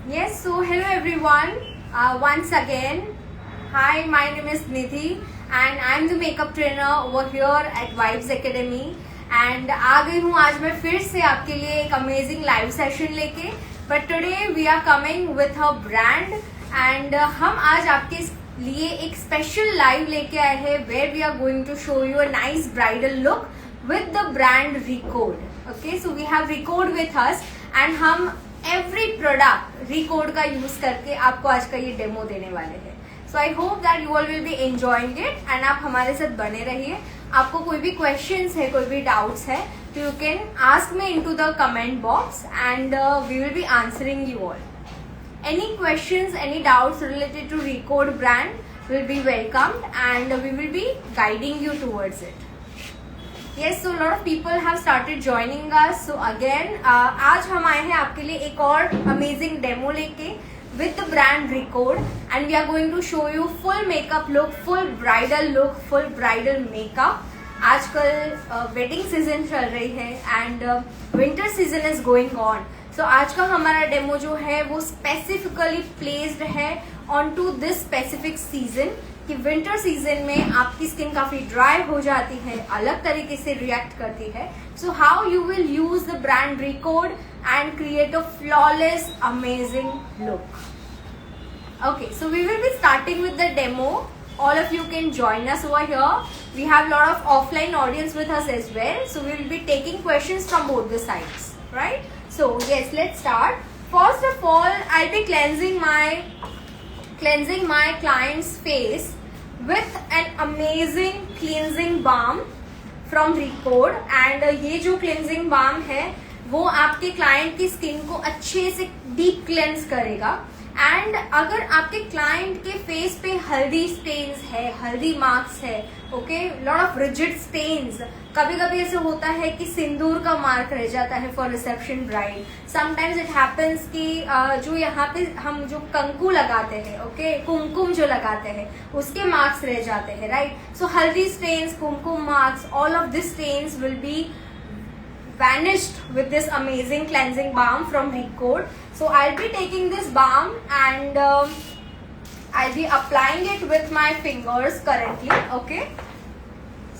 Yes, so hello everyone. Once again, hi, my name is Nidhi and I'm the makeup trainer over here at Vibes Academy. And आ गई हूँ आज मैं फिर से आपके लिए एक अमेजिंग लाइव सेशन लेके. But today we are coming with a brand and हम आज आपके लिए एक स्पेशल लाइव लेके आए हैं where we are going to show you a nice bridal look with the brand Recode. Okay, so we have Recode with us and हम every product Recode का यूज करके आपको आज का ये डेमो देने वाले हैं. So I hope that you all will be enjoying it and आप हमारे साथ बने रहिए. आपको कोई भी questions है, कोई भी doubts है, तो you can ask me into the comment box and we will be answering you all. Any questions, any doubts related to Recode brand will be welcomed and we will be guiding you towards it. Yes, so a lot of people have started joining us. So again, आज हम आए हैं आपके लिए एक और amazing demo लेके with the brand Recode and we are going to show you full makeup look, full bridal makeup. आजकल wedding season चल रही है and winter season is going on. So आज का हमारा डेमो जो है वो स्पेसिफिकली प्लेस्ड है on to this specific season कि विंटर सीजन में आपकी स्किन काफी ड्राई हो जाती है, अलग तरीके से रिएक्ट करती है. So how you will use the brand Recode and create a flawless amazing look. Okay, so we will be starting with the demo. All of you can join us over here. We have a lot of offline audience with us as well. So we will be taking questions from both the sides, right? So yes, let's start. First of all, I'll be cleansing my client's face with an amazing cleansing balm from Recode. And ये जो cleansing balm है वो आपके client की skin को अच्छे से deep cleanse करेगा. एंड अगर आपके क्लाइंट के फेस पे हल्दी स्टेन्स है, हल्दी मार्क्स है, okay, lot of rigid stains, कभी कभी ऐसे होता है कि सिंदूर का मार्क रह जाता है for reception bride. Sometimes it happens कि जो यहाँ पे हम जो कंकु लगाते हैं, ओके, कुमकुम जो लगाते हैं उसके मार्क्स रह जाते हैं, right. So haldi stains, kumkum marks, all of this stains will be vanished with this amazing cleansing balm from Recode. So I'll be taking this balm and I'll be applying it with my fingers currently. Okay,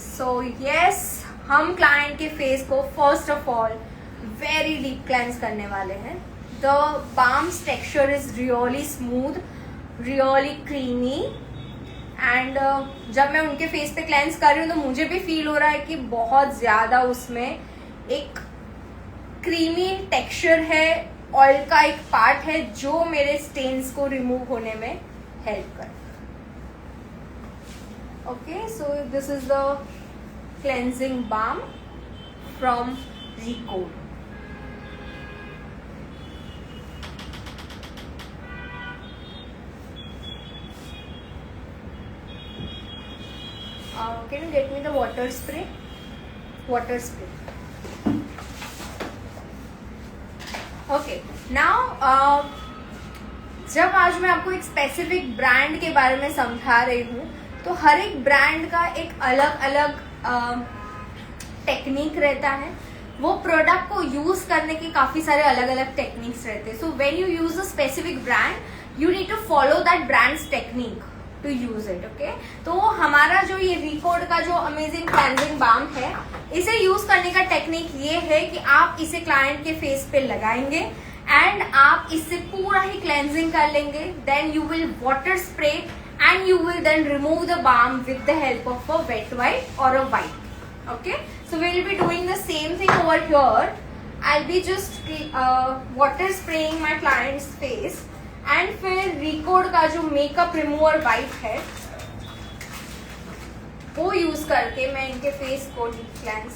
so yes, हम client के face को first of all very deep cleanse करने वाले हैं. The balm's texture is really smooth, really creamy and जब मैं उनके face पे cleanse कर रही हूँ तो मुझे भी feel हो रहा है कि बहुत ज़्यादा उसमें एक क्रीमी टेक्सचर है, ऑयल का एक पार्ट है जो मेरे स्टेन्स को रिमूव होने में हेल्प करे. Okay, so this is the cleansing balm from Recode. Can you get me the water spray? Water spray. Okay, now जब आज मैं आपको एक स्पेसिफिक ब्रांड के बारे में समझा रही हूँ तो हर एक ब्रांड का एक अलग अलग टेक्निक रहता है. वो प्रोडक्ट को यूज करने के काफी सारे अलग अलग टेक्निक्स रहते हैं. So when you use a specific brand you need to follow that brand's technique to use it. Okay, तो हमारा जो ये Recode का जो अमेजिंग क्लेंजिंग बाम है, इसे यूज करने का टेक्निक ये है कि आप इसे क्लाइंट के फेस पे लगाएंगे एंड आप इससे पूरा ही क्लेंजिंग कर लेंगे. Then you will water spray and you will then remove the balm with the help of a wet wipe or a wipe. Okay, so we will be doing the same thing over here. I be just water spraying my clients face and फिर Recode का जो makeup remover wipe है वो use करके मैं इनके face को deep cleanse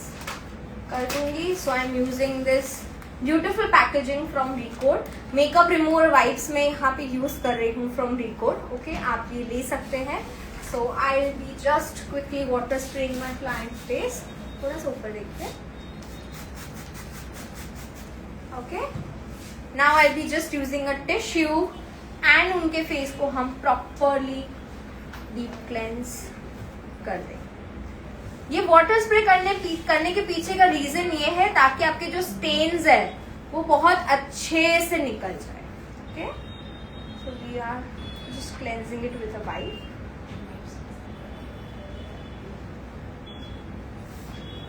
कर दूंगी. So I am using this beautiful packaging from Recode. Makeup remover wipes में यहाँ पे यूज कर रही हूँ फ्रॉम Recode. ओके, आप ये ले सकते हैं. So I will be just quickly water spraying my client face. थोड़ा सा ऊपर देखते हैं. Okay, now I be just using a tissue and उनके फेस को हम प्रॉपरली डीप क्लेंस कर दें. ये वाटर स्प्रे करने के पीछे का रीजन ये है ताकि आपके जो स्टेन्स है वो बहुत अच्छे से निकल जाए. Okay, so we are just cleansing it with a wipe.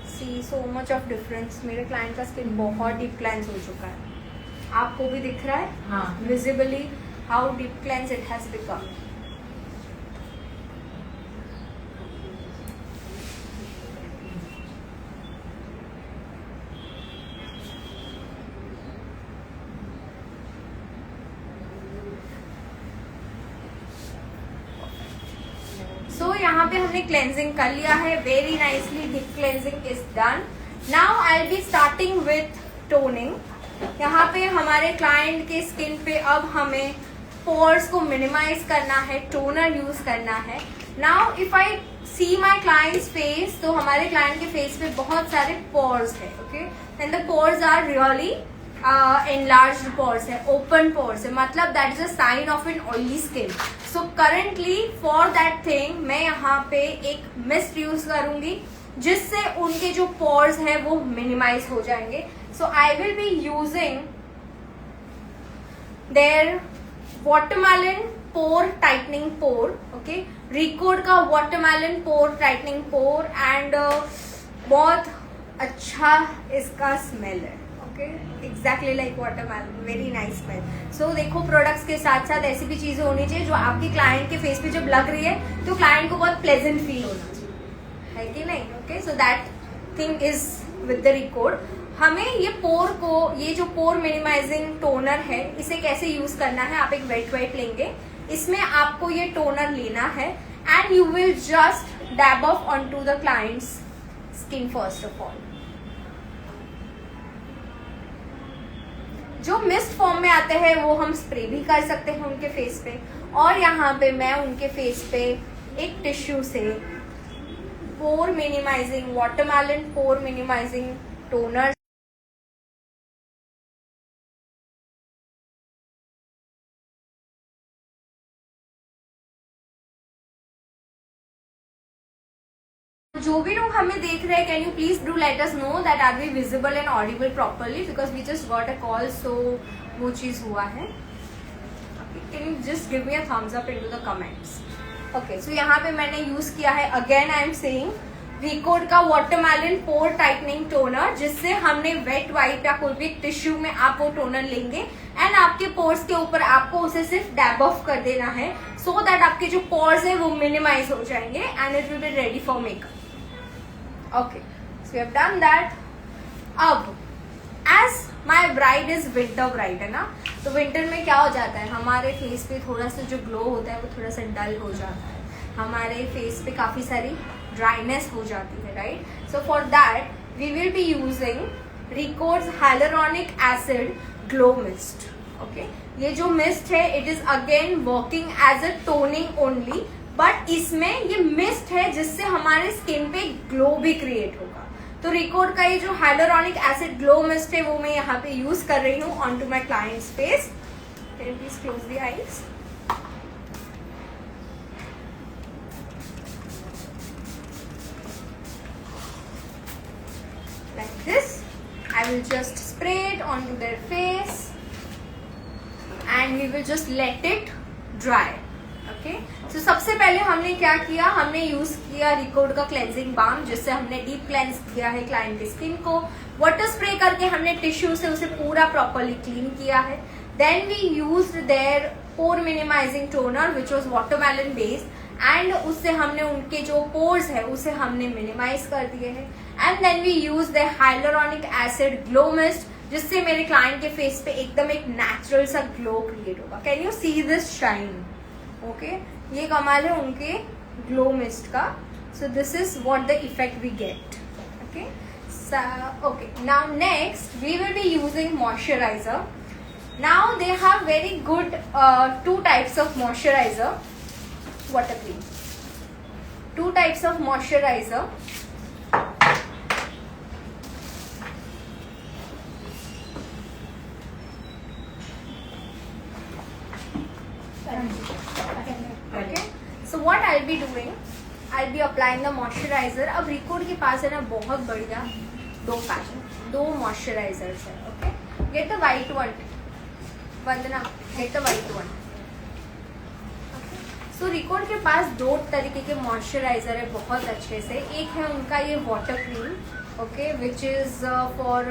See so much of difference. मेरे क्लाइंट का स्किन बहुत डीप क्लेंस हो चुका है. आपको भी दिख रहा है? हाँ. Visibly how deep cleanse it has become. So यहाँ पे हमने क्लेंजिंग कर लिया है. Very nicely deep cleansing is done. Now I will be starting with toning. यहाँ पे हमारे क्लाइंट के स्किन पे अब हमें पोर्स को मिनिमाइज करना है, टोनर यूज करना है. Now if I see my clients face, तो हमारे क्लाइंट के फेस पे बहुत सारे पोर्स है. Okay, and the pores are really enlarged pores है, open pores है, मतलब that is a sign of an oily skin. So currently for that thing मैं यहाँ पे एक मिस्ट यूज करूंगी जिससे उनके जो pores है वो मिनिमाइज हो जाएंगे. So I will be using their watermelon pore tightening pore. Okay, Recode का watermelon pore tightening pore and बहुत अच्छा इसका स्मेल है. Exactly like watermelon, very nice smell. So देखो प्रोडक्ट्स के साथ साथ ऐसी भी चीजें होनी चाहिए जो आपके क्लाइंट के फेस पे जब लग रही है तो क्लाइंट को बहुत प्लेजेंट फील होना चाहिए, है कि नहीं? Okay, so that thing is with the record. हमें ये पोर को, ये जो पोर मिनिमाइजिंग टोनर है, इसे कैसे यूज करना है. आप एक वेट वाइप लेंगे, इसमें आपको ये टोनर लेना है and you will just dab off on to the client's skin. First of all जो मिस्ट फॉर्म में आते हैं वो हम स्प्रे भी कर सकते हैं उनके फेस पे. और यहाँ पे मैं उनके फेस पे एक टिश्यू से pore minimising watermelon pore minimising toner जो भी लोग हमें देख रहे हैं, can you please do let us know that are we visible and audible properly, because we just got a call. So वो चीज हुआ है. Can you just give me a thumbs up into the comments. Okay, so यहाँ पे मैंने use किया है, again I am saying, Recode का वाटरमेलन पोर टाइटनिंग टोनर, जिससे हमने वेट वाइप या कोई भी टिश्यू में आप वो टोनर लेंगे एंड आपके पोर्स के ऊपर आपको उसे सिर्फ डैब ऑफ कर देना है, सो दैट आपके जो पोर्स है वो मिनिमाइज हो जाएंगे and it will be ready for makeup. Okay, so we have done that. अब as my bride is winter bride है ना, तो विंटर में क्या हो जाता है, हमारे फेस पे थोड़ा सा जो ग्लो होता है वो थोड़ा सा डल हो जाता है, हमारे फेस पे काफी सारी ड्राइनेस हो जाती है, right? So for that we will be using Recode's hyaluronic acid glow mist. Okay, ये जो मिस्ट है it is again working as a toning only, but इसमें ये मिस्ट है जिससे हमारे स्किन पे ग्लो भी क्रिएट होगा. तो रिकॉर्ड का ये जो हाइलुरोनिक एसिड ग्लो मिस्ट है वो मैं यहाँ पे यूज कर रही हूँ on to my clients face. Can you please close the eyes. Like this I will just spray it on to their face and we will just let it dry. Okay, so सबसे पहले हमने क्या किया, हमने use किया record का cleansing balm, जिससे हमने डीप क्लेंस किया है क्लाइंट की स्किन को. वाटर स्प्रे करके हमने टिश्यू से उसे पूरा प्रॉपरली क्लीन किया है. Then we used their pore minimising toner which was watermelon based and उससे हमने उनके जो पोर्स है उसे हमने मिनिमाइज कर दिए हैं. And then we use the hyaluronic acid glow mist, जिससे मेरे क्लाइंट के फेस पे एकदम एक नेचुरल सा ग्लो क्रिएट होगा. Can you see this shine? Okay, ये कमाल है उनके ग्लो मिस्ट का. So this is what the effect we get. Okay, okay, now next we will be using moisturizer. Now they have very good two types of moisturizer. Water cream. Two types of moisturizer. Okay, so what I'll be doing, I'll be applying the moisturizer. अब record के पास है ना बहुत बढ़िया दो moisturisers है. Okay, get the white one. Vandana, get the white one. So record के पास दो तरीके के मॉइस्चराइजर है बहुत अच्छे से। एक है उनका ये water cream, okay, which is for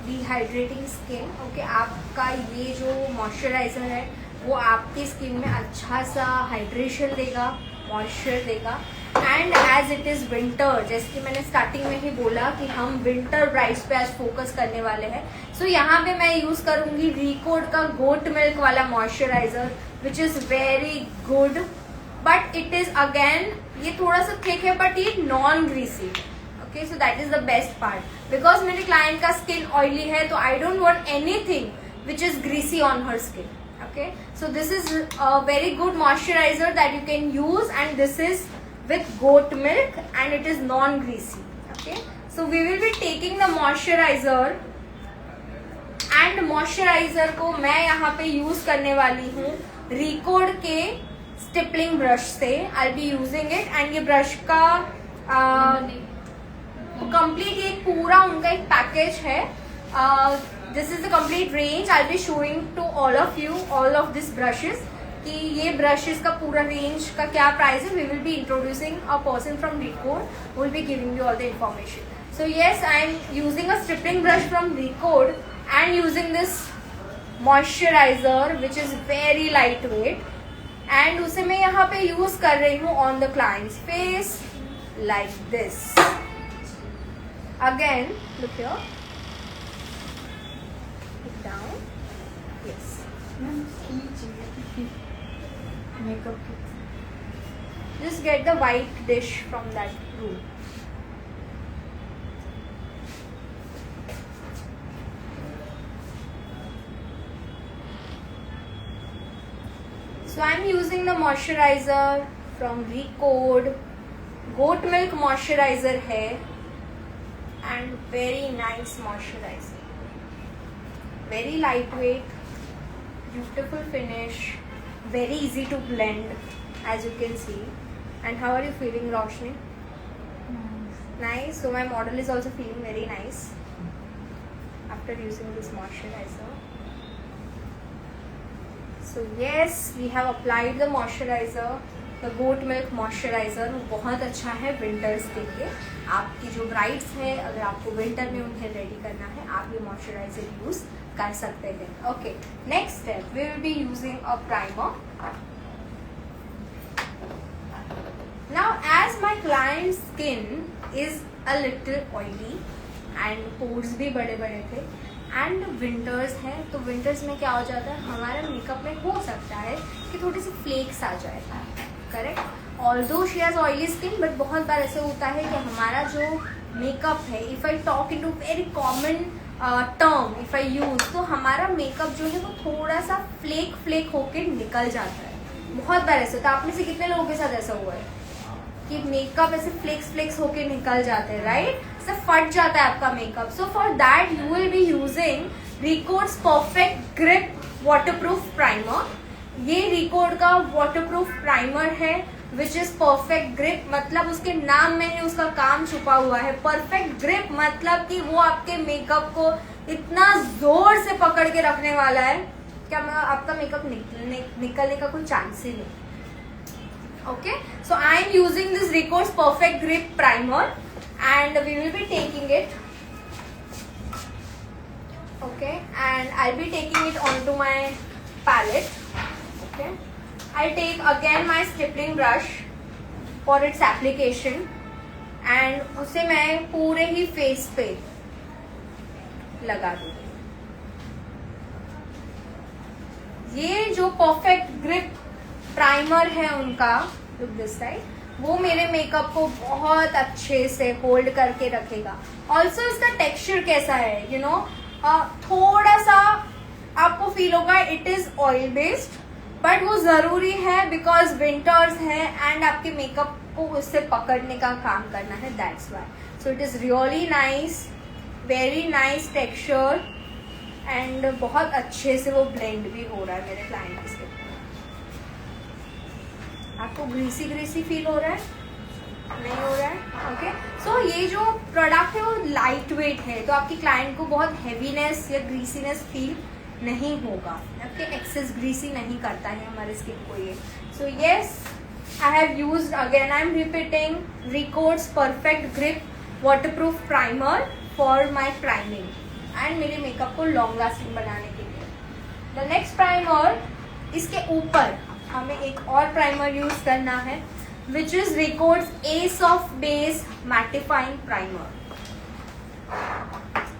dehydrating skin. Okay, आपका ये जो मॉइस्चराइजर है वो आपकी स्किन में अच्छा सा हाइड्रेशन देगा, मॉइस्चर देगा। And as it is winter, जैसे कि मैंने स्टार्टिंग में ही बोला कि हम विंटर ब्राइड्स पे आज फोकस करने वाले हैं। सो यहाँ पे मैं यूज़ करूँगी रिकॉर्ड का गोट मिल्क वाला moisturiser, which is very good, but it is again ये थोड़ा सा थिक है, बट ये non greasy. Okay, so that is the best part, because मेरे क्लाइंट का स्किन ऑयली है, तो I don't want anything which is greasy on her skin. Okay, so this is a very good moisturizer that you can use, and this is with goat milk and it is non-greasy. Okay, so we will be taking the moisturizer, and moisturizer को मैं यहाँ पे use करने वाली हूँ record के stippling brush से। I'll be using it, and ये ब्रश का कंप्लीट ये पूरा उनका एक पैकेज है। This is the complete range. I'll be showing to all of you all of these brushes कि ये brushes का पूरा range का क्या price है। We will be introducing a person from Record who will be giving you all the information. So yes, I am using a stippling brush from Record and using this moisturizer which is very lightweight, and उसे मैं यहाँ पे use कर रही हूँ on the client's face like this. Again, look here. Down. Yes. Makeup. Just get the white dish from that room. So I am using the moisturizer from Record. Goat milk moisturizer है, and very nice moisturizer. Very lightweight, beautiful finish, very easy to blend, as you can see. And how are you feeling, Roshni? Nice. So my model is also feeling very nice after using this moisturizer. So yes, we have applied the moisturizer. The goat milk moisturizer बहुत अच्छा है winters के लिए। आपकी जो brides हैं, अगर आपको विंटर में उन्हें रेडी करना है, आप ये मॉइस्चराइजर यूज कर सकते हैं। Okay, next step, we will be using a primer. Now as my client skin is a little oily and pores भी बड़े बड़े थे, एंड विंटर्स है, तो विंटर्स में क्या हो जाता है, हमारा मेकअप में हो सकता है कि थोड़ी सी फ्लेक्स आ जाए। Correct, although she has oily skin, but बहुत बार ऐसे होता है कि हमारा जो मेकअप है, if I talk into very common term, if I use, तो हमारा मेकअप जो है वो थोड़ा सा फ्लेक होके निकल जाता है। बहुत बार ऐसे होता है। आप में से कितने लोगों के साथ ऐसा हुआ है कि मेकअप ऐसे फ्लेक्स होके निकल जाते हैं, राइट? ऐसे फट जाता है आपका makeup. So for that you will be using records perfect grip waterproof primer. ये रिकॉर्ड का वाटरप्रूफ प्राइमर है विच इज परफेक्ट ग्रिप, मतलब उसके नाम में ही उसका काम छुपा हुआ है। परफेक्ट ग्रिप मतलब कि वो आपके मेकअप को इतना जोर से पकड़ के रखने वाला है कि आपका मेकअप निकलने का कोई चांस ही नहीं। Okay, so I am using this records perfect grip primer and we will be taking it, okay, and I'll be taking it onto my palette. Okay, I'll take again my stippling brush for its application and उसे मैं पूरे ही face पे लगा दूंगी। ये जो perfect grip primer है उनका, लुक दिस साइड, वो मेरे मेकअप को बहुत अच्छे से होल्ड करके रखेगा। ऑल्सो इसका टेक्सचर कैसा है, यू नो, थोड़ा सा आपको फील होगा it is oil based, but वो जरूरी है बिकॉज विंटर्स है एंड आपके मेकअप को उससे पकड़ने का काम करना है, that's why. So it is really nice, very nice texture, and बहुत अच्छे से वो ब्लेंड भी हो रहा है मेरे क्लाइंट के। आपको ग्रीसी फील हो रहा है? नहीं हो रहा है? ओके, सो ये जो प्रोडक्ट है वो लाइट वेट है, तो आपकी क्लाइंट को बहुत हैवीनेस या ग्रीसीनेस फील नहीं होगा, ओके, एक्सेस ग्रीसी नहीं करता है हमारे स्किन को ये. So yes, I have used, again I am repeating, records perfect grip waterproof primer for my priming and मेरे मेकअप को लॉन्ग लास्टिंग बनाने के लिए. द नेक्स्ट प्राइमर, इसके ऊपर हमें एक और प्राइमर यूज करना है which is records S of base mattifying primer.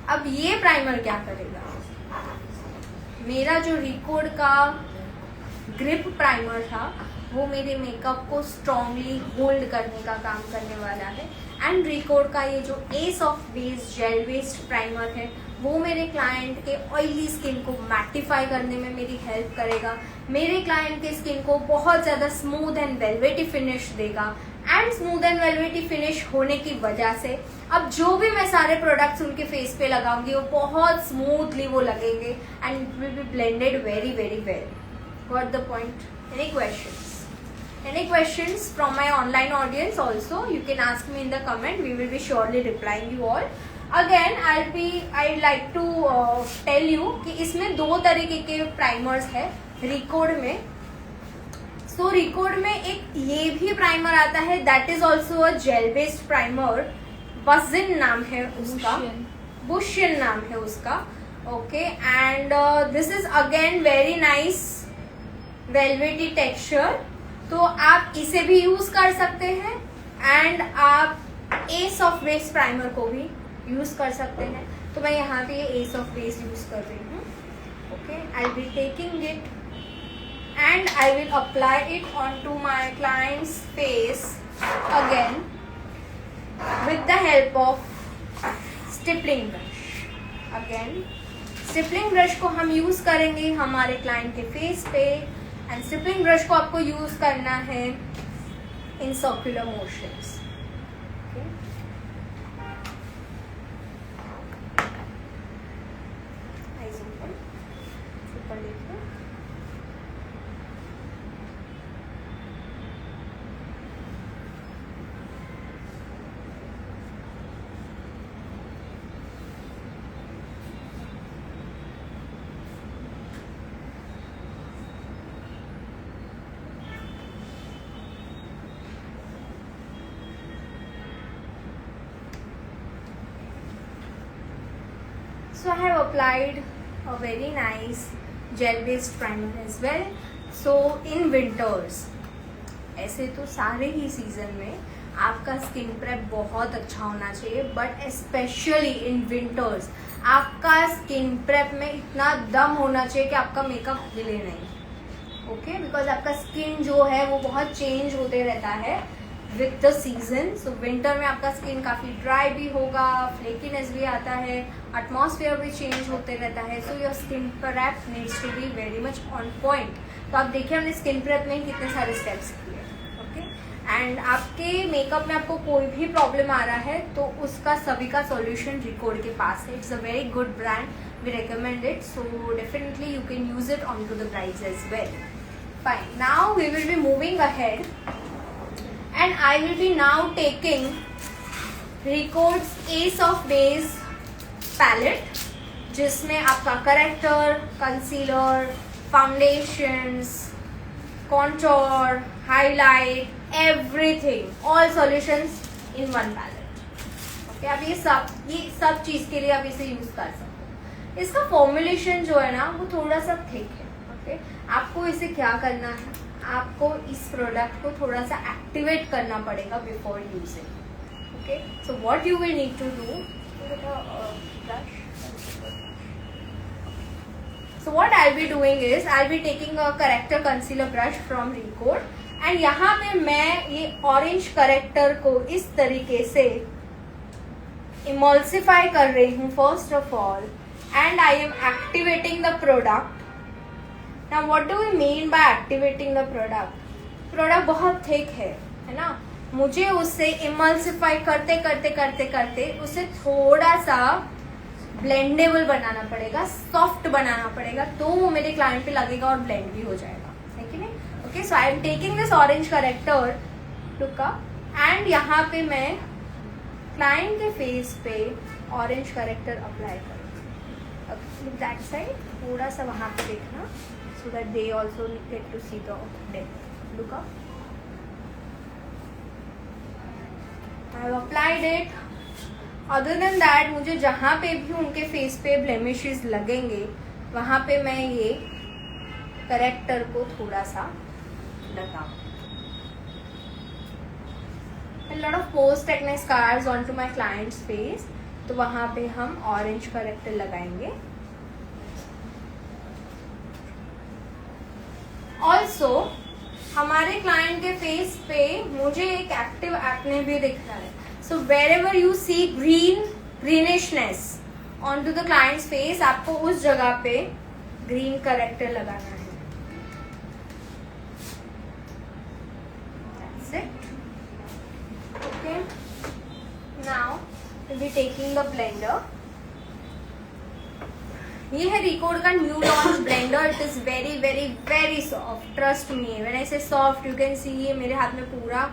अब ये प्राइमर क्या करेगा, मेरा जो रिकॉर्ड का ग्रिप प्राइमर था वो मेरे मेकअप को स्ट्रॉन्गली होल्ड करने का काम करने वाला है. एंड रिकॉर्ड का ये जो S of base jail based primer है वो मेरे क्लाइंट के ऑयली स्किन को मैटिफाई करने में मेरी हेल्प करेगा, मेरे क्लाइंट के स्किन को बहुत ज़्यादा स्मूथ एंड वेलवेटी फिनिश देगा. And smooth and velvety finish होने की वजह से अब जो भी मैं सारे प्रोडक्ट्स उनके फेस पे लगाऊंगी वो बहुत स्मूथली वो लगेंगे and it will B blended very very well. Got the point? Any questions? Any questions from my online audience also? You can ask me in the comment. We will be surely replying you all. Again, I'd like to tell you कि इसमें दो तरीके के primers है record में. सो record में एक ये भी प्राइमर आता है that is also a gel based primer. बजिन नाम है उसका, बुशियन नाम है उसका. Okay, and this is again very nice velvety texture. तो आप इसे भी यूज कर सकते हैं एंड आप एस ऑफ बेस प्राइमर को भी यूज कर सकते हैं. तो मैं यहाँ पे एस ऑफ बेस यूज कर रही हूँ. Okay, I be taking it and I will apply it on to my clients face again with the help of stippling brush. Again stippling brush को हम यूज करेंगे हमारे क्लाइंट के face पे. And stippling brush को आपको use करना है in circular motions. Eyes open, ऊपर देखिए. So I have applied a very nice gel based primer as well. So in winters, ऐसे तो सारे ही सीजन में आपका स्किन प्रेप बहुत अच्छा होना चाहिए, बट स्पेशली इन विंटर्स आपका स्किन प्रेप में इतना दम होना चाहिए कि आपका मेकअप हिले नहीं. ओके, बिकॉज आपका स्किन जो है वो बहुत चेंज होते रहता है with the season. So winter में आपका स्किन काफ़ी ड्राई भी होगा, फ्लेकीनेस भी आता है, एटमॉस्फेयर भी चेंज होते रहता है. So your skin prep needs to be very much on point. तो आप देखिए हमने स्किन प्रेप में कितने सारे स्टेप्स किए. ओके, एंड आपके मेकअप में आपको कोई भी प्रॉब्लम आ रहा है तो उसका सभी का सॉल्यूशन रिकॉर्ड के पास है. It's a very good brand, we recommend it. So definitely you can use it on to the brides as well. Fine, now we will be moving ahead and I will be now taking Record's Ace of Base palette जिसमें आपका corrector, concealer, foundations, contour, highlight, everything, all solutions in one palette. Okay, आप ये सब चीज़ के लिए आप इसे use कर सकते हो. इसका फॉर्मुलेशन जो है ना वो थोड़ा सा थिक है. ओके, आपको इसे क्या करना है, आपको इस प्रोडक्ट को थोड़ा सा एक्टिवेट करना पड़ेगा before using. Okay, so what you will need to do, brush. So what I'll be doing is I'll be taking a corrector concealer brush from Record and यहाँ पे मैं ये ऑरेंज करेक्टर को इस तरीके से इमल्सिफाई कर रही हूँ first of all, and I am activating the product. Now what do we mean by activating the product? Product बहुत थिक है ना, मुझे उससे इमल्सिफाई करते करते करते करते उसे थोड़ा सा ब्लेंडेबल बनाना पड़ेगा, सॉफ्ट बनाना पड़ेगा, तो वो मेरे क्लाइंट पे लगेगा और ब्लेंड भी हो जाएगा, है कि नहीं. Okay, so I am taking this orange corrector टुका एंड यहाँ पे मैं क्लाइंट के फेस पे ऑरेंज करेक्टर अप्लाई करूँगी. लुक दैट साइड, थोड़ा सा वहाँ पे देखना, so that they also get to see the depth. Look up. I have applied it. Other than that, मुझे जहाँ पे भी उनके फेस पे ब्लेमिशेस लगेंगे वहाँ पे मैं ये करेक्टर को थोड़ा सा लगाऊँ. A lot of post acne scars onto my client's face, तो वहाँ पे हम ऑरेंज करेक्टर लगाएंगे. ऑल्सो हमारे क्लाइंट के फेस पे मुझे एक एक्टिव एक्ने भी दिख रहा है. So wherever you see greenishness on to the clients face, आपको उस जगह पे ग्रीन करेक्टर लगाना है. That's it. Okay. Now we'll be taking the blender. ये है रिकॉर्ड का new launch blender. It is very very very soft, trust me. When I से सॉफ्ट, यू कैन सी ये मेरे हाथ में पूरा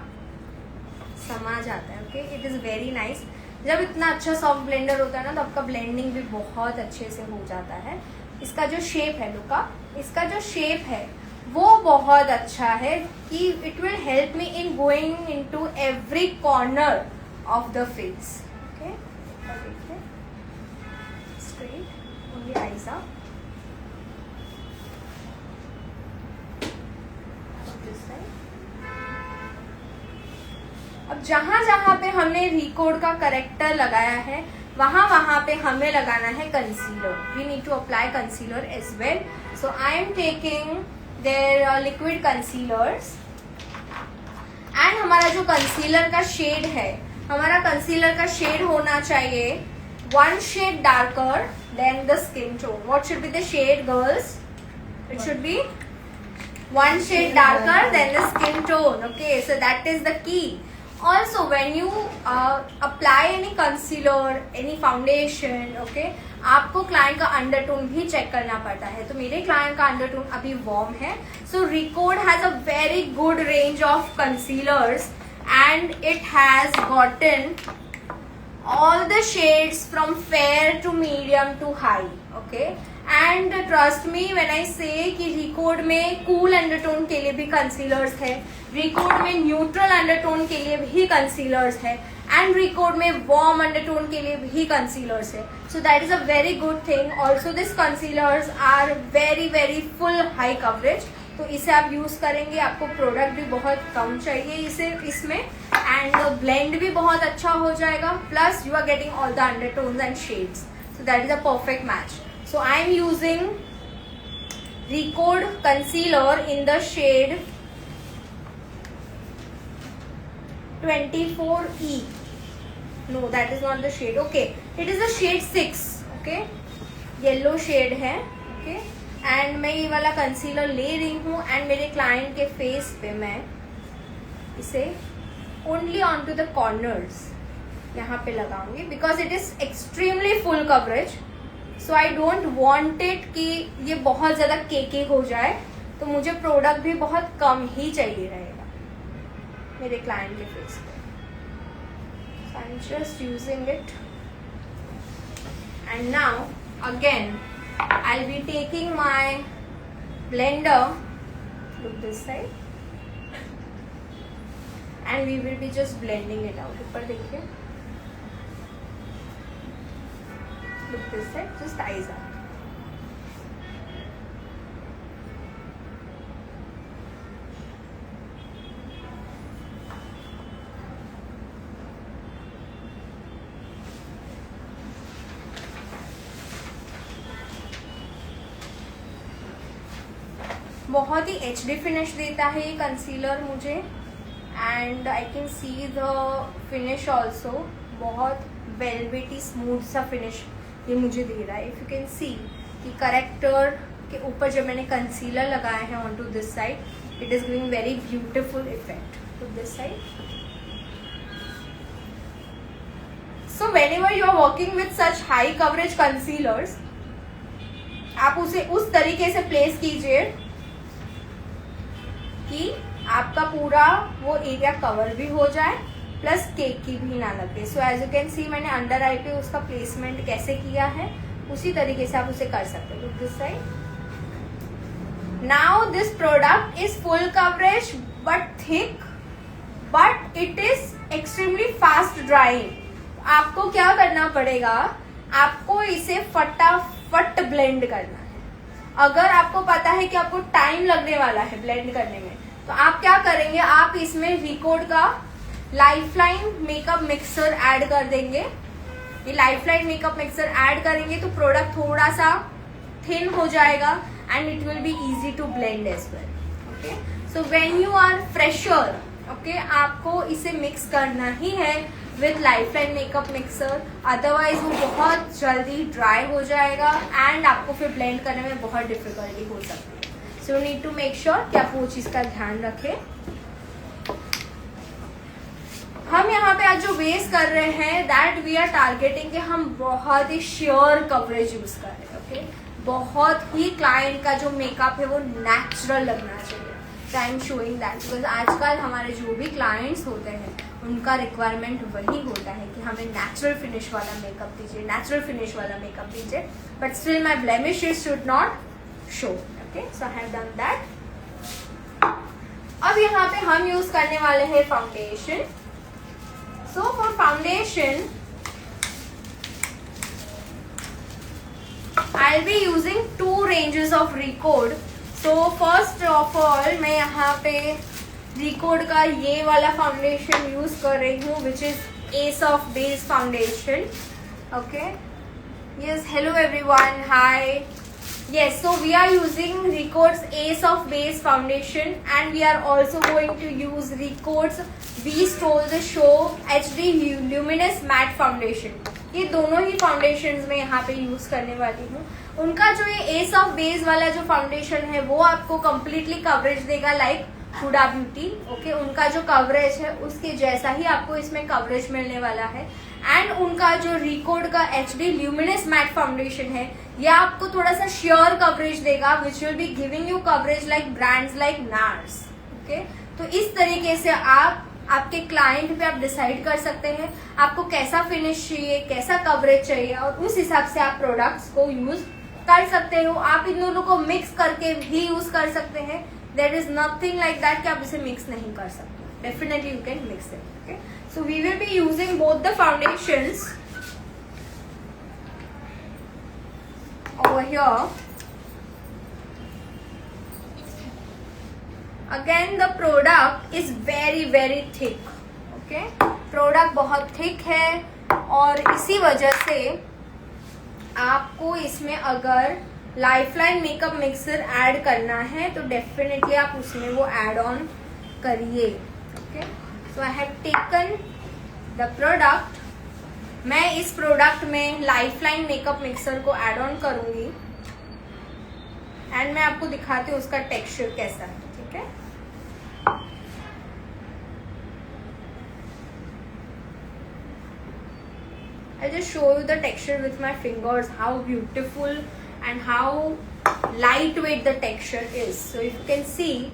समा जाता है. Okay, it is very nice. जब इतना अच्छा सॉफ्ट ब्लेंडर होता है ना, तो आपका ब्लेंडिंग भी बहुत अच्छे से हो जाता है. इसका जो शेप है, लुका, इसका जो शेप है वो बहुत अच्छा है कि it will help me in going into every corner of the face. Okay, देखिए, straight, only eyes up. This side. अब जहां जहां पे हमने रिकॉर्ड का करेक्टर लगाया है वहां पे हमें लगाना है concealer. We need to apply concealer as well. So I am taking their liquid concealers. And हमारा जो कंसीलर का शेड है, हमारा कंसीलर का शेड होना चाहिए one shade darker than the skin tone. What should be the shade, girls? It should be one shade darker than the skin tone. Okay, so that is the key. Also, when you apply any concealer, any foundation, okay, आपको client का undertone भी check करना पड़ता है. तो मेरे client का undertone अभी वार्म है. सो record has a very good range of concealers and it has gotten all the shades from fair to medium to high. Okay, and trust me when I say कि record में cool undertone के लिए भी concealers है, record में neutral undertone के लिए भी कंसीलर्स है, एंड रिकॉर्ड में वार्म अंडरटोन के लिए भी कंसीलर्स है. So that is a very good thing. Also this concealers are very very full high coverage. तो इसे आप यूज करेंगे, आपको प्रोडक्ट भी बहुत कम चाहिए इसमें, एंड ब्लेंड भी बहुत अच्छा हो जाएगा. Plus you are getting all the undertones and shades. So that is a perfect match. So I am using Recode concealer in the shade 24E. No, that is not the shade. Okay, it is the shade 6. Okay, yellow shade है. Okay, and मैं ये वाला concealer ले रही हूँ and मेरे client के face पे मैं इसे only on to the corners यहाँ पे लगाऊंगी, because it is extremely full coverage. So I don't want it कि ये बहुत ज्यादा केकी हो जाए. तो मुझे प्रोडक्ट भी बहुत कम ही चाहिए रहेगा मेरे क्लाइंट के फेस पे. So I am just using it. And now again I'll be taking my blender, look this side, and we will be just blending it out. ऊपर देखिए, look this side, just eyes up. बहुत ही HD finish देता है ये concealer मुझे, and I can see the finish also. बहुत velvety smooth सा finish ये मुझे दे रहा है. इफ यू कैन सी कि करेक्टर के ऊपर जब मैंने कंसीलर लगाया है on to this side, it is giving very beautiful effect to this side. So whenever you are working with such high coverage concealers, आप उसे उस तरीके से प्लेस कीजिए कि आपका पूरा वो एरिया कवर भी हो जाए, प्लस केक की भी ना लगे. So as you can see मैंने अंडर आई पे उसका प्लेसमेंट कैसे किया है. उसी तरीके से आप उसे कर सकते हो. This side. Now this product is full coverage but thick, but it is extremely fast drawing. आपको क्या करना पड़ेगा, आपको इसे फटाफट ब्लेंड करना है. अगर आपको पता है कि आपको टाइम लगने वाला है ब्लेंड करने में, तो आप क्या करेंगे, आप इसमें रिकॉर्ड का लाइफलाइन मेकअप मिक्सर ऐड कर देंगे. ये लाइफलाइन मेकअप मिक्सर ऐड करेंगे तो प्रोडक्ट थोड़ा सा थिन हो जाएगा and it will be easy to blend as well. Okay, so when you are fresher, okay, आपको इसे मिक्स करना ही है with Lifeline makeup mixer, otherwise वो बहुत जल्दी ड्राई हो जाएगा एंड आपको फिर ब्लेंड करने में बहुत डिफिकल्टी हो सकती है. So you need to make sure कि आप वो चीज का ध्यान रखें. हम यहाँ पे आज जो बेस कर रहे हैं दैट वी आर टारगेटिंग कि हम बहुत ही श्योर कवरेज यूज कर रहे हैं. ओके, बहुत ही क्लाइंट का जो मेकअप है वो नेचुरल लगना चाहिए. So I am showing that because आजकल हमारे जो भी क्लाइंट्स होते हैं उनका रिक्वायरमेंट वही होता है कि हमें नेचुरल फिनिश वाला मेकअप दीजिए, नेचुरल फिनिश वाला मेकअप दीजिए, but still my blemishes should not show. Okay, so I have done that. अब यहाँ पे हम यूज करने वाले हैं foundation. So for foundation, I'll be using 2 ranges of Recode. So first of all, मैं यहाँ पे Recode का ये वाला फाउंडेशन यूज कर रही हूँ, which is Ace of Base foundation. Okay. Yes. Hello everyone. Hi. Yes. So we are using Recode's Ace of Base foundation, and we are also going to use Recode's We Stole the Show HD Luminous Matte Foundation. ये दोनों ही foundations में यहाँ पे use करने वाली हूँ. उनका जो ये एस ऑफ बेस वाला जो फाउंडेशन है वो आपको कम्प्लीटली कवरेज देगा लाइक हुडा ब्यूटी. ओके, उनका जो कवरेज है उसके जैसा ही आपको इसमें कवरेज मिलने वाला है. एंड उनका जो रिकोड का HD ल्यूमिनस मैट फाउंडेशन है ये आपको थोड़ा सा श्योर कवरेज देगा, विच will be giving you coverage like brands like nurse. Okay, तो इस तरीके से आप आपके क्लाइंट पे आप डिसाइड कर सकते हैं आपको कैसा फिनिश चाहिए, कैसा कवरेज चाहिए, और उस हिसाब से आप प्रोडक्ट्स को यूज कर सकते हो. आप इन दोनों को मिक्स करके भी यूज कर सकते हैं. There is nothing like that कि आप इसे मिक्स नहीं कर सकते. Definitely you can mix it. Okay, so we will be using both the foundations over here. Again the product is very thick. Okay, product बहुत थिक है और इसी वजह से आपको इसमें अगर लाइफलाइन मेकअप मिक्सर ऐड करना है तो डेफिनेटली आप उसमें वो ऐड ऑन करिए. Okay, so I have taken the product. मैं इस प्रोडक्ट में लाइफलाइन मेकअप मिक्सर को ऐड ऑन करूंगी एंड मैं आपको दिखाती हूँ उसका टेक्सचर कैसा है. ठीक है, I'll just show you the texture with my fingers, how beautiful and how lightweight the texture is. So if you can see,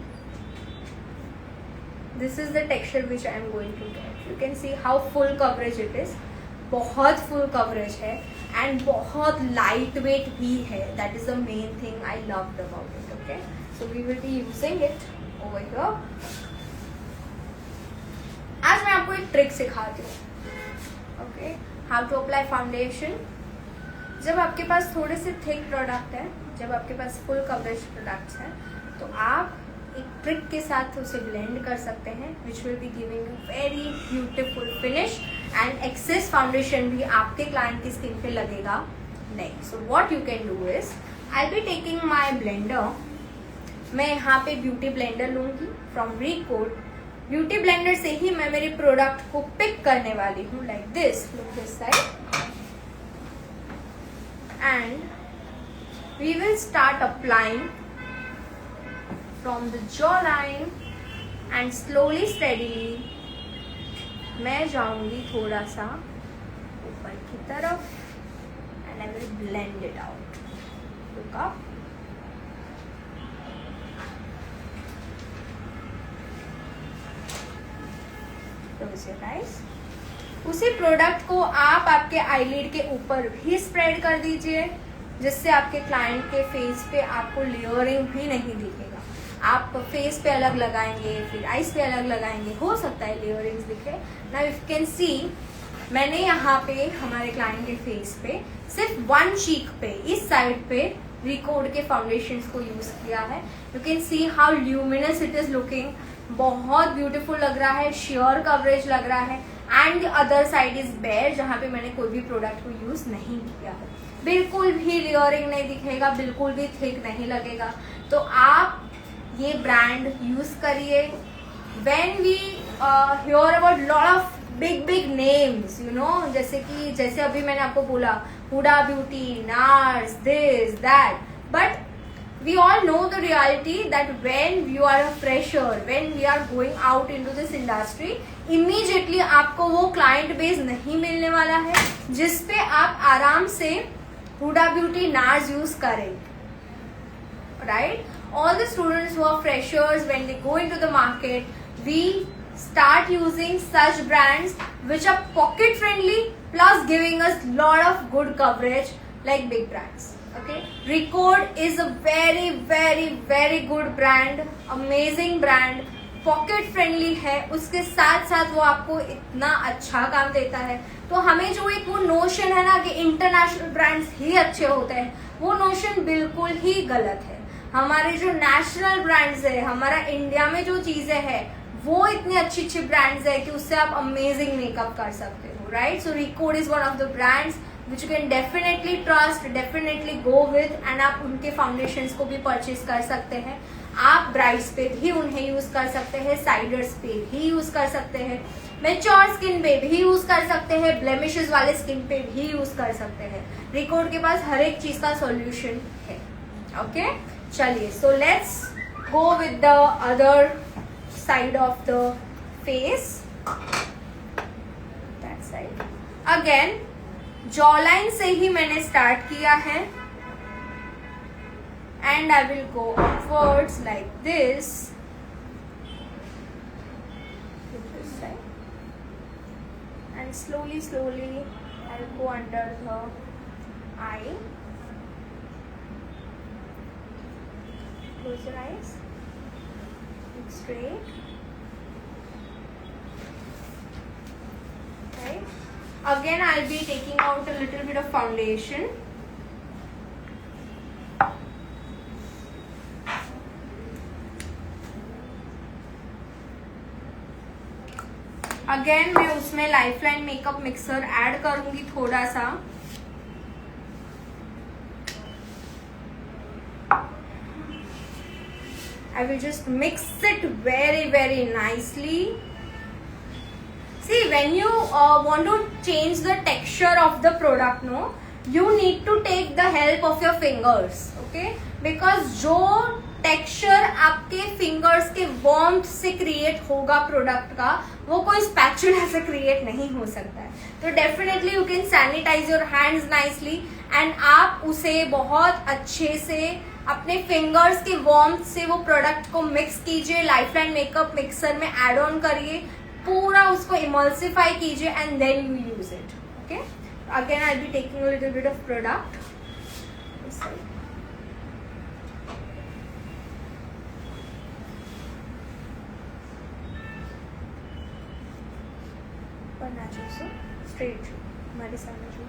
this is the texture which I am going to get. You can see how full coverage it is. बहुत full coverage है and बहुत lightweight भी है. That is the main thing I loved about it. Okay, so we will be using it over here. आज मैं आपको एक trick सिखाती हूँ. Okay, how to apply foundation. जब आपके पास थोड़े से थिक प्रोडक्ट है, जब आपके पास फुल कवरेज प्रोडक्ट्स हैं, तो आप एक ट्रिक के साथ उसे ब्लेंड कर सकते हैं which will be giving you very beautiful finish and excess foundation भी आपके क्लाइंट की स्किन पे लगेगा नहीं. So what you can do is I be taking my blender. मैं यहाँ पे ब्यूटी ब्लेंडर लूंगी फ्रॉम रिकोड. ब्यूटी ब्लेंडर से ही मैं मेरे प्रोडक्ट को पिक करने वाली हूँ like this. Look this side and we will start applying from the jaw line and slowly steadily मैं जाऊंगी थोड़ा सा ऊपर की तरफ and I will blend it out. Look up. उसी प्रोडक्ट को आप आपके आईलिड के ऊपर भी स्प्रेड कर दीजिए जिससे आपके क्लाइंट के फेस पे आपको लेयरिंग भी नहीं दिखेगा। आप फेस पे अलग लगाएंगे, फिर आइस पे अलग लगाएंगे, हो सकता है लेयरिंग्स दिखे। नाउ यू कैन सी मैंने यहाँ पे हमारे क्लाइंट के फेस पे सिर्फ वन चीक पे, इस साइड पे रिकोड के फाउंडेशन को यूज किया है। You can see how luminous it is looking, बहुत ब्यूटीफुल लग रहा है, शेयर कवरेज लग रहा है। And the other side is bare, जहाँ पे मैंने कोई भी प्रोडक्ट को यूज नहीं किया है। बिल्कुल भी लेयरिंग नहीं दिखेगा, बिल्कुल भी थिक नहीं लगेगा। तो आप ये ब्रांड यूज करिए। When we hear about lot of big names, you know, जैसे अभी मैंने आपको बोला Huda Beauty, Nars, this that, but we all know the reality that when you are a fresher, when we are going out into this industry, immediately आपको वो client base नहीं मिलने वाला है जिसपे आप आराम से हुडा ब्यूटी, नार्स यूज करें, right? All the students who are freshers, when they go into the market, we start using such brands which are pocket friendly plus giving us lot of good coverage like big brands. Okay, Record is a very good brand, amazing brand, pocket friendly है, उसके साथ साथ वो आपको इतना अच्छा काम देता है। तो हमें जो एक वो नोशन है ना कि इंटरनेशनल ब्रांड्स ही अच्छे होते हैं, वो नोशन बिल्कुल ही गलत है। हमारे जो नेशनल ब्रांड्स है, हमारा इंडिया में जो चीजें है, वो इतनी अच्छी ब्रांड्स है कि उससे आप अमेजिंग मेकअप कर सकते हो, right? So record is one of the brands which you can definitely trust, definitely go with, and आप उनके फाउंडेशंस को भी परचेज कर सकते हैं। आप ब्राइड्स पे भी उन्हें यूज कर सकते हैं, साइडर्स पे भी यूज कर सकते हैं, मैच्योर स्किन पे भी यूज कर सकते हैं, ब्लेमिशेस वाले स्किन पे भी यूज कर सकते हैं। रिकॉर्ड के पास हर एक चीज का सॉल्यूशन है। ओके, चलिए, so let's go with the other side of the face, that side. Again jawline से ही मैंने स्टार्ट किया है, and I will go upwards like this, and slowly I will go under the eye. Close your eyes, look straight, right? Again, I'll be taking out a little bit of foundation. Again, मैं उसमें lifeline makeup mixer add करूंगी थोड़ा सा। I will just mix it very nicely. See, when you want to change the texture of the product, no, you need to take the help of your fingers, okay? Because जो texture आपके fingers के warmth से create होगा product का, वो कोई spatula से create नहीं हो सकता है। तो definitely you can sanitise your hands nicely, and आप उसे बहुत अच्छे से अपने फिंगर्स के वार्मथ से वो प्रोडक्ट को मिक्स कीजिए, लाइफलाइन मेकअप मिक्सर में एड ऑन करिए, पूरा उसको इमल्सिफाई कीजिए, and then you use it. Okay, again I be taking a little bit of product, straight हमारे सामने जो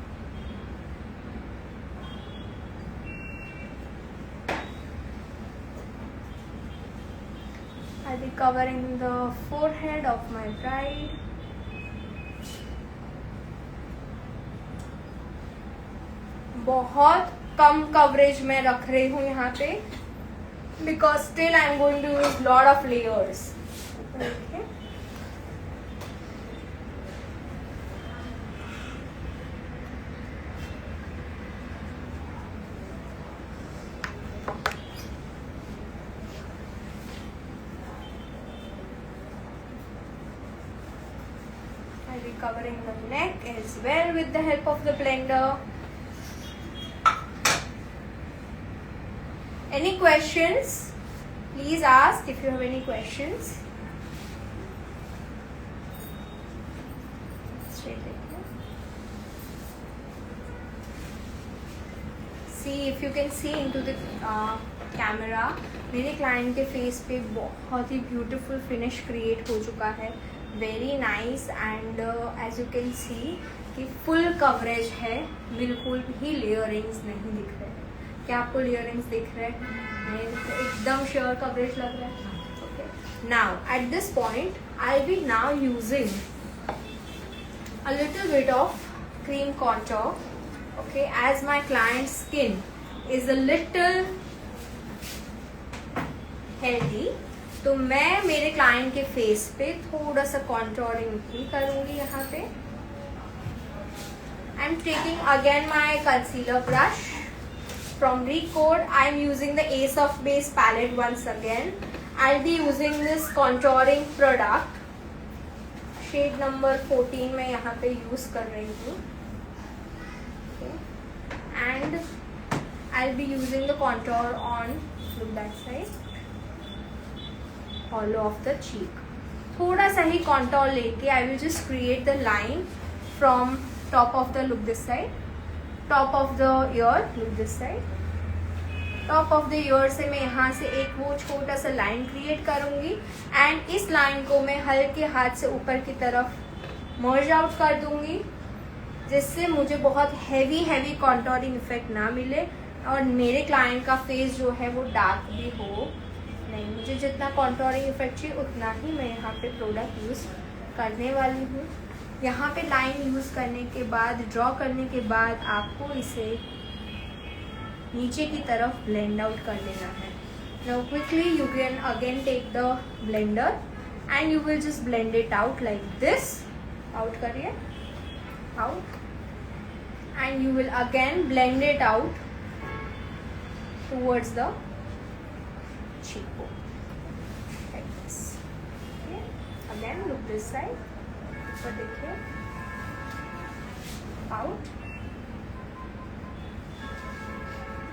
I'll be covering the forehead of my bride. बहुत कम कवरेज में रख रही हूँ यहाँ पे, because still I'm going to use lot of layers. Okay. Covering the neck as well with the help of the blender. Any questions? Please ask if you have any questions. Straight like that. See, if you can see into the camera, मेरे client के face पे बहुत ही beautiful finish create हो चुका है, very nice. And as you can see कि full coverage है, बिल्कुल भी लेयरिंग्स नहीं दिख रहे। क्या आपको लेयरिंग्स दिख रहे हैं? नहीं दिख रहे, एकदम श्योर कवरेज लग रहा है। Okay, now at this point I be now using a little bit of cream contour, okay, as my client's skin is a little healthy, तो मैं मेरे क्लाइंट के फेस पे थोड़ा सा कॉन्टोरिंग भी करूंगी यहाँ पे। आई am taking again my concealer brush from Recode. I am using the Ace of Base palette once again. I'll be using this contouring product, shade number 14 मैं यहाँ पे यूज कर रही हूँ। And I'll be using the contour on, look that side, hollow of the cheek. थोड़ा सा ही contour लेके I will just create the line from top of the, look this side, top of the ear, look this side, top of the year से मैं यहाँ से एक वो छोटा सा लाइन क्रिएट करूँगी एंड इस लाइन को मैं हल्के हाथ से ऊपर की तरफ मर्ज आउट कर दूँगी, जिससे मुझे बहुत हैवी कॉन्टोरिंग इफेक्ट ना मिले और मेरे क्लाइंट का फेस जो है वो डार्क भी हो नहीं। मुझे जितना कॉन्टोरिंग इफेक्ट चाहिए उतना ही मैं यहाँ पे प्रोडक्ट यूज़ करने वाली हूँ। यहाँ पे लाइन यूज़ करने के बाद, ड्रॉ करने के बाद आपको इसे नीचे की तरफ ब्लेंड आउट कर लेना है। Now quickly you can again take the blender and you will just blend it out like this, out करिए, out, and you will again blend it out towards the cheekbone like this. Okay, again look this side, ऊपर देखिए, out.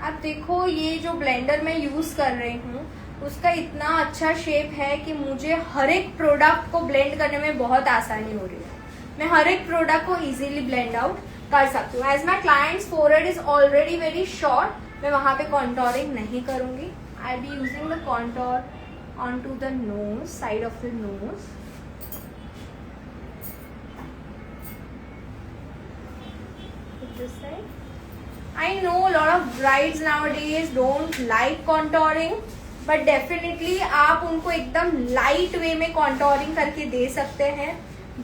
अब देखो ये जो blender मैं use कर रही हूँ उसका इतना अच्छा शेप है कि मुझे हर एक प्रोडक्ट को ब्लेंड करने में बहुत आसानी हो रही है। मैं हर एक प्रोडक्ट को इजीली ब्लेंड आउट कर सकती हूँ। As my clients forehead is already very short, मैं वहाँ पे कॉन्टोरिंग नहीं करूँगी। I be using the contour on to the nose, side of the nose. This side. I know a lot of brides nowadays don't like contouring, but definitely आप उनको एकदम light वे में contouring करके दे सकते हैं,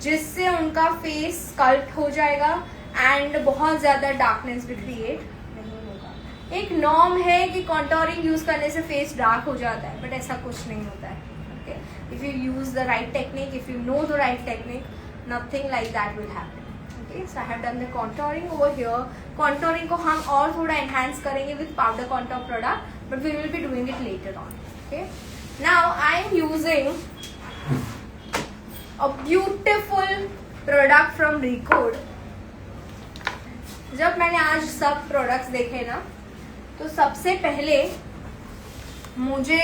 जिससे उनका फेस स्कल्प्ट हो जाएगा एंड बहुत ज़्यादा डार्कनेस भी क्रिएट नहीं होगा। एक नॉर्म है कि contouring यूज़ करने से फेस डार्क हो जाता है, बट ऐसा कुछ नहीं होता है। Okay? If you use the right technique, if you know the right technique, nothing like that will happen. So I have done the contouring over here. Contouring को हम और थोड़ा enhance करेंगे with powder contour product, but we will be doing it later on. Okay. Now I am using a beautiful product from Recode. जब मैंने आज सब products देखे ना, तो सबसे पहले मुझे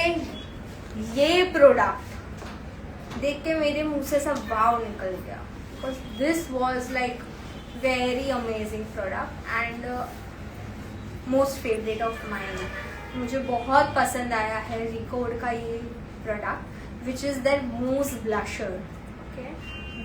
ये product देख के मेरे मुंह से सब वाव निकल गया, because this was like very amazing product and most favorite of mine. मुझे बहुत पसंद आया है Recode का ये product, which is their mousse blusher. Okay,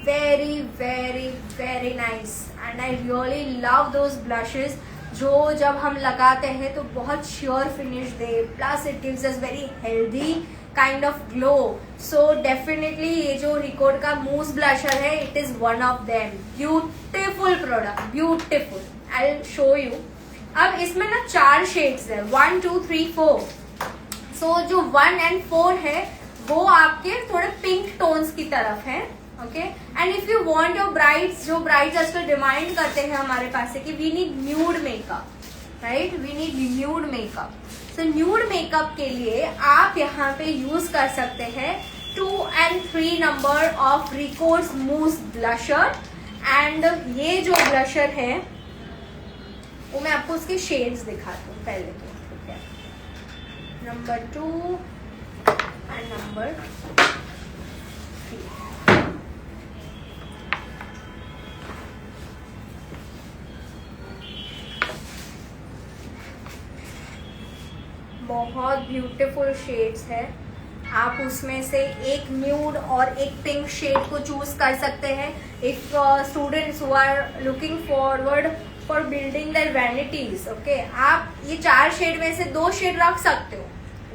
very nice and I really love those blushes जो जब हम लगाते हैं तो बहुत sheer finish they, plus it gives us very healthy kind of glow. So definitely ये जो Recode का mousse blusher है, it is one of them. Beautiful product, beautiful. I'll show you. अब इसमें ना 4 shades है, 1, 2, 3, 4. So जो 1 and 4 है वो आपके थोड़े पिंक टोन्स की तरफ है। Okay, and if you want your brides, जो ब्राइड्स आजकल डिमांड करते हैं हमारे पास से कि we need nude makeup, right, we need nude makeup. So nude makeup के लिए आप यहाँ पे यूज कर सकते हैं 2 and 3 number of Recode's mousse blusher। And ये जो ब्लशर है वो मैं आपको उसके शेड्स दिखाती हूँ पहले तो, ठीक है, नंबर 2 एंड नंबर 3। बहुत ब्यूटीफुल शेड्स है। आप उसमें से एक न्यूड और एक पिंक शेड को चूज कर सकते हैं। If students who are looking forward for building their vanities, okay, आप ये 4 शेड में से 2 शेड रख सकते हो।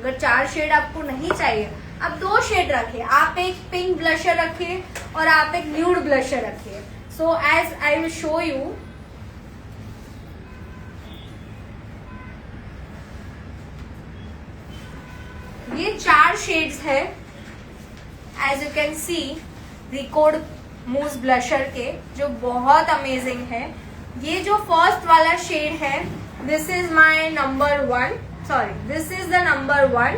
अगर 4 शेड आपको नहीं चाहिए, आप 2 शेड रखिए। आप एक पिंक ब्लशर रखिए और आप एक न्यूड ब्लशर रखिए। So as I will show you, ये 4 शेड्स है। As you can see Recode mousse blusher के, जो बहुत अमेजिंग है। ये जो फर्स्ट वाला शेड है, this is my number 1, sorry this is the number 1,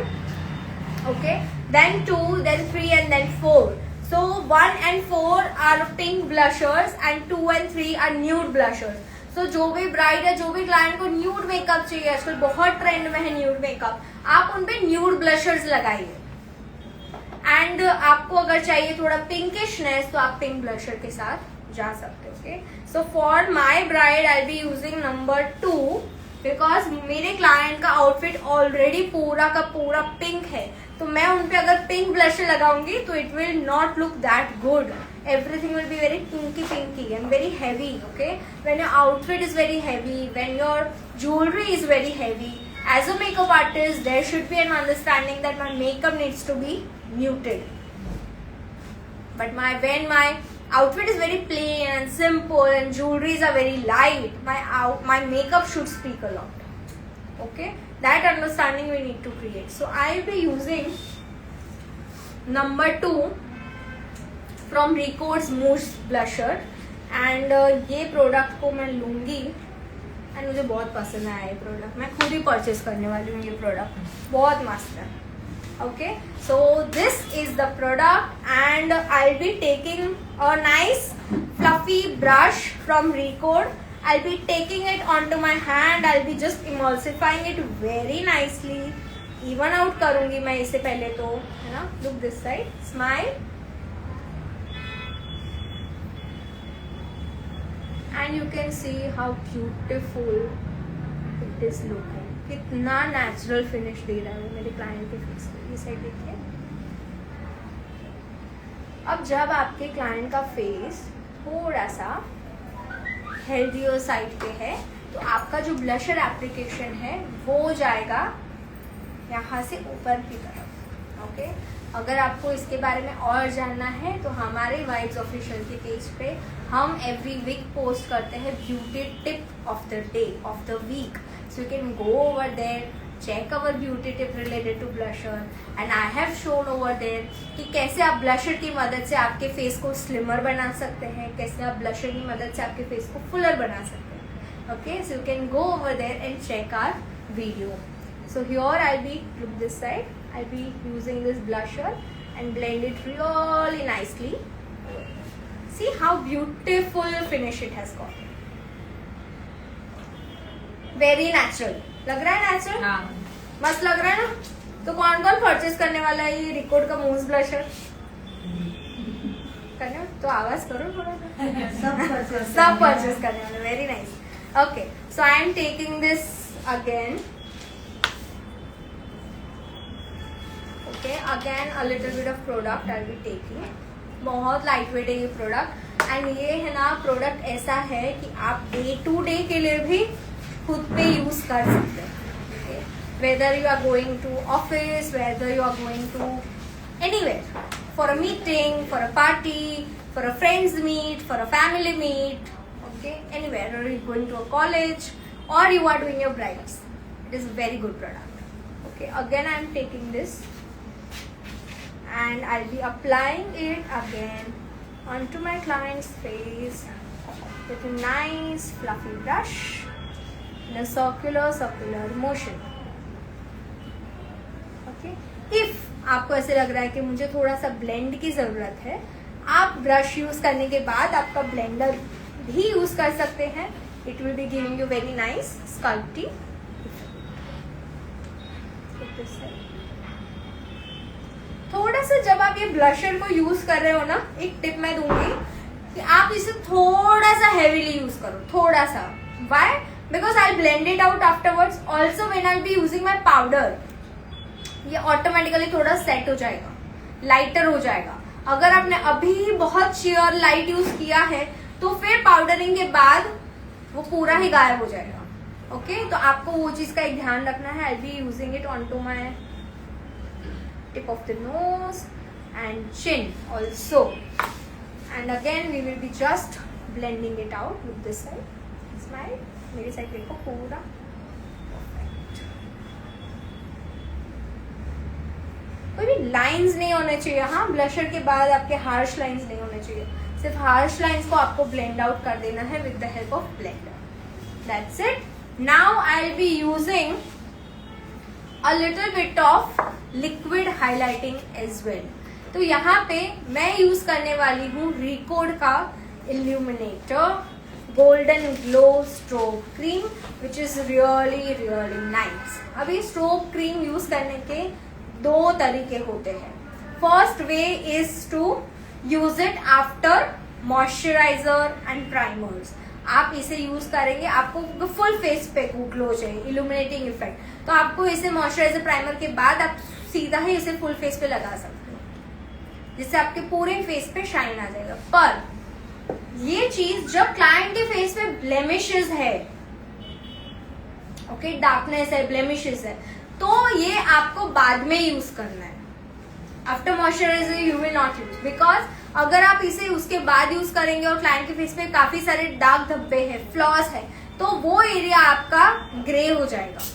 okay, then 2, then 3 and then 4. So 1 and 4 are pink blushers and 2 and 3 are nude blushers. So जो भी ब्राइड है, जो भी क्लाइंट को न्यूड मेकअप चाहिए, आजकल बहुत ट्रेंड में है न्यूड मेकअप, आप उन पे न्यूड ब्लशर्स लगाइए। एंड आपको अगर चाहिए थोड़ा पिंकिशनेस तो आप पिंक ब्लशर के साथ जा सकते हो। Okay, so for my bride I be using number 2 because मेरे क्लाइंट का आउटफिट ऑलरेडी पूरा का पूरा पिंक है, तो मैं उन पे अगर पिंक ब्लशर लगाऊंगी तो it will not look that good. Everything will be very pinky and very heavy. Okay, when your outfit is very heavy, when your jewellery is very heavy, as a makeup artist there should be an understanding that my makeup needs to be muted. But when my outfit is very plain and simple and jewelries are very light, my makeup should speak a lot. Okay, that understanding we need to create. So I will be using number 2 from Rico's Mousse Blusher and ये product को मैं लूंगी and मुझे बहुत पसंद आया ये product. मैं खुद ही परचेज करने वाली हूँ, ये प्रोडक्ट बहुत मस्त है। Okay, so this is the product and I'll be taking a nice fluffy brush from Record. I'll be taking it onto my hand. I'll be just emulsifying it very nicely. Even out करूँगी मैं इससे पहले तो, है ना? Look this side, smile. And you can see how beautiful it is looking. कितना natural finish दे रहा है मेरे क्लाइंट के फेस पे। ये साइड देखिए। अब जब आपके क्लाइंट का फेस थोड़ा सा हेल्दियर साइड पे है तो आपका जो ब्लशर एप्लीकेशन है वो जाएगा यहाँ से ऊपर की तरफ। ओके, अगर आपको इसके बारे में और जानना है तो हमारे वाइब्स ऑफिशियल के पेज पे हम एवरी वीक पोस्ट करते हैं beauty tip of the day, of the week. So you can go over there, check our beauty tip related to blusher, and I have shown over there कि कैसे आप blusher की मदद से आपके face को स्लिमर बना सकते हैं, कैसे आप ब्लशर की मदद से आपके फेस को फुलर बना सकते हैं। Okay, so you can go over there and check our video. So here I'll be, look this side, I'll be using this blusher and blend it really nicely. See how beautiful finish it has got. Very natural लग रहा है, natural. हाँ, मस्त लग रहा है ना? तो कौन कौन परचेज करने वाला है ये रिकॉर्ड का मूस ब्लशर? करने तो आवाज करो थोड़ा सा। सब परचेज करने वाले, very nice. Okay, so I am taking this again. Okay, again a little bit of product I will be taking. बहुत लाइट वेट है ये प्रोडक्ट एंड ये है ना, प्रोडक्ट ऐसा है कि आप डे टू डे के लिए भी खुद पे यूज कर सकते हैं। Whether you are going to office, whether you are going to anywhere, for a meeting, for a party, for a friends meet, for a family meet, okay, anywhere, or you going to a college or you are doing your brides, it is very good product. Okay, again I am taking this and I'll be applying it again onto my client's face with a nice fluffy brush in a circular motion. Okay, if आपको ऐसे लग रहा है कि मुझे थोड़ा सा blend की जरूरत है, आप ब्रश यूज करने के बाद आपका ब्लेंडर भी यूज कर सकते हैं। It will be giving you very nice sculpting. थोड़ा सा जब आप ये ब्लशर को यूज कर रहे हो ना, एक टिप मैं दूंगी कि आप इसे थोड़ा सा हेवीली यूज करो, थोड़ा सा। Y? because I'll blend it out afterwards. Also when I'll be using my powder, ये ऑटोमेटिकली थोड़ा सेट हो जाएगा, लाइटर हो जाएगा. अगर आपने अभी बहुत शेयर लाइट यूज किया है तो फिर पाउडरिंग के बाद वो पूरा ही गायब हो जाएगा. ओके, तो आपको वो चीज का एक ध्यान रखना है. I be using it on to my tip of the nose and chin also. And again we will be just blending it out with this side. Smile, मेरी साइड देखो पूरा. कोई भी लाइंस नहीं होने चाहिए. हाँ, ब्लशर के बाद आपके हार्श लाइंस नहीं होने चाहिए. सिर्फ हार्श लाइंस को आपको ब्लेंड आउट कर देना है with the help of blender. That's it. Now I will be using a little bit of liquid highlighting as well. तो यहाँ पे मैं यूज करने वाली हूँ रिकोड का illuminator golden glow strobe cream, which is really really nice. अभी strobe cream use करने के दो तरीके होते हैं. First way is to use it after moisturiser and primers. आप इसे यूज करेंगे, आपको फुल फेस पे ग्लो चाहिए, इल्यूमिनेटिंग इफेक्ट, तो आपको इसे मॉइस्चराइजर प्राइमर के बाद आप सीधा ही इसे फुल फेस पे लगा सकते हो, जिससे आपके पूरे फेस पे शाइन आ जाएगा. पर ये चीज जब क्लाइंट के फेस पे ब्लेमिशेस है, ओके, डार्कनेस है, ब्लेमिशेस है, तो ये आपको बाद में यूज करना है. After moisturiser you will not use, because अगर आप इसे उसके बाद यूज करेंगे और क्लाइंट के फेस पे काफी सारे डार्क धब्बे हैं, फ्लॉस है, तो वो एरिया आपका ग्रे हो जाएगा.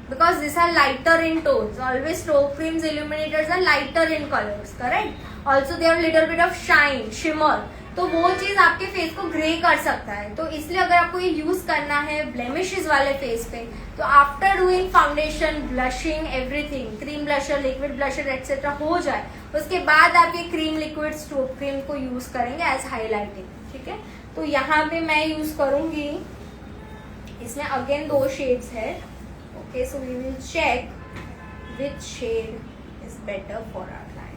Because this are lighter in tones. Always strobe creams, illuminators are lighter in colours, correct. Also they have little bit of shine, shimmer, तो वो चीज आपके फेस को ग्रे कर सकता है. तो इसलिए अगर आपको ये यूज करना है ब्लेमिशेस वाले फेस पे, तो after doing foundation, blushing, everything, cream blusher, liquid blusher etcetera हो जाए, उसके बाद आप ये क्रीम लिक्विड स्ट्रोब क्रीम को यूज करेंगे एज हाईलाइटिंग. ठीक है, तो यहाँ पे मैं यूज करूंगी, इसमें अगेन 2 शेड्स है. Okay, so we will check which shade is better for our client.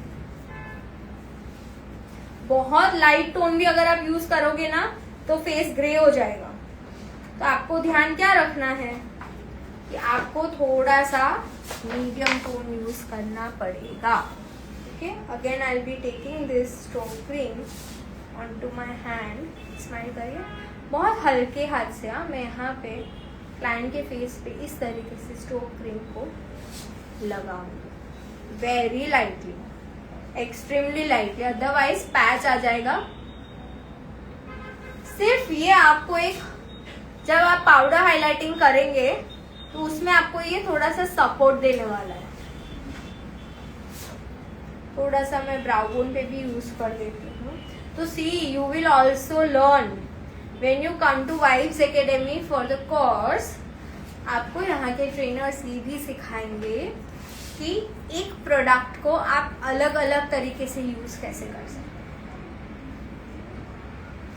बहुत लाइट टोन भी अगर आप यूज करोगे ना तो फेस ग्रे हो जाएगा. तो आपको ध्यान क्या रखना है कि आपको थोड़ा सा मीडियम टोन यूज करना पड़ेगा. Okay, again I will be taking this strobe cream on to my hand. Smile करिए, बहुत हल्के हाथ से. मैं यहाँ पे क्लाइंट के फेस पे इस तरीके से स्ट्रोब क्रीम को लगाऊंगी, very lightly, extremely lightly, otherwise patch आ जाएगा. सिर्फ ये आपको एक, जब आप पाउडर हाईलाइटिंग करेंगे तो उसमें आपको ये थोड़ा सा सपोर्ट देने वाला है. थोड़ा सा मैं ब्राउ बोन पे भी यूज कर देती हूँ. तो see, you will also learn when you come to vibes academy for the course. आपको यहाँ के ट्रेनर्स ये भी सिखाएंगे कि एक प्रोडक्ट को आप अलग अलग तरीके से यूज कैसे कर सकते हैं,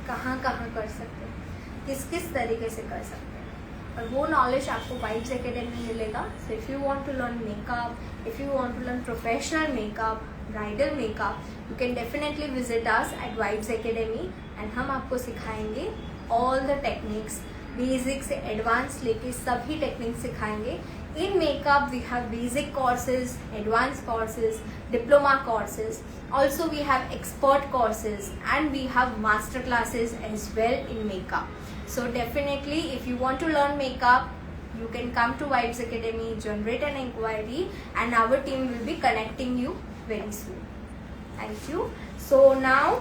कहाँ कहाँ कर सकते हैं, किस किस तरीके से कर सकते हैं. और वो नॉलेज आपको वाइब्स एकेडमी में मिलेगा. So if you want to learn makeup, if you want to learn professional makeup, bridal makeup, you can definitely visit us at Vibes Academy. And हम आपको सिखाएंगे ऑल द टेक्निक्स, बेसिक से advance लेके सभी techniques सिखाएंगे. In makeup, we have basic courses, advanced courses, diploma courses. Also, we have expert courses and we have master classes as well in makeup. So, definitely, if you want to learn makeup, you can come to Vibes Academy, generate an inquiry, and our team will be connecting you very soon. Thank you. So now,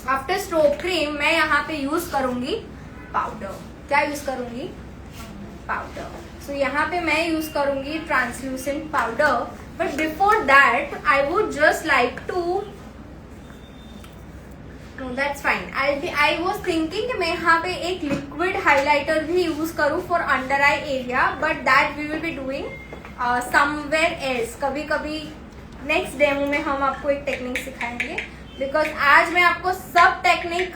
after strobe cream, मैं यहाँ पे use करूँगी powder. क्या use करूँगी? Powder. So यहाँ पे मैं use करूंगी translucent powder. But before that I would just like to, no that's fine, I was thinking कि मैं यहाँ पे एक लिक्विड हाइलाइटर भी यूज करूँ for under eye area, but that we will be doing somewhere else. कभी कभी next demo में हम आपको एक टेक्निक सिखाएंगे, बिकॉज आज मैं आपको सब टेक्निक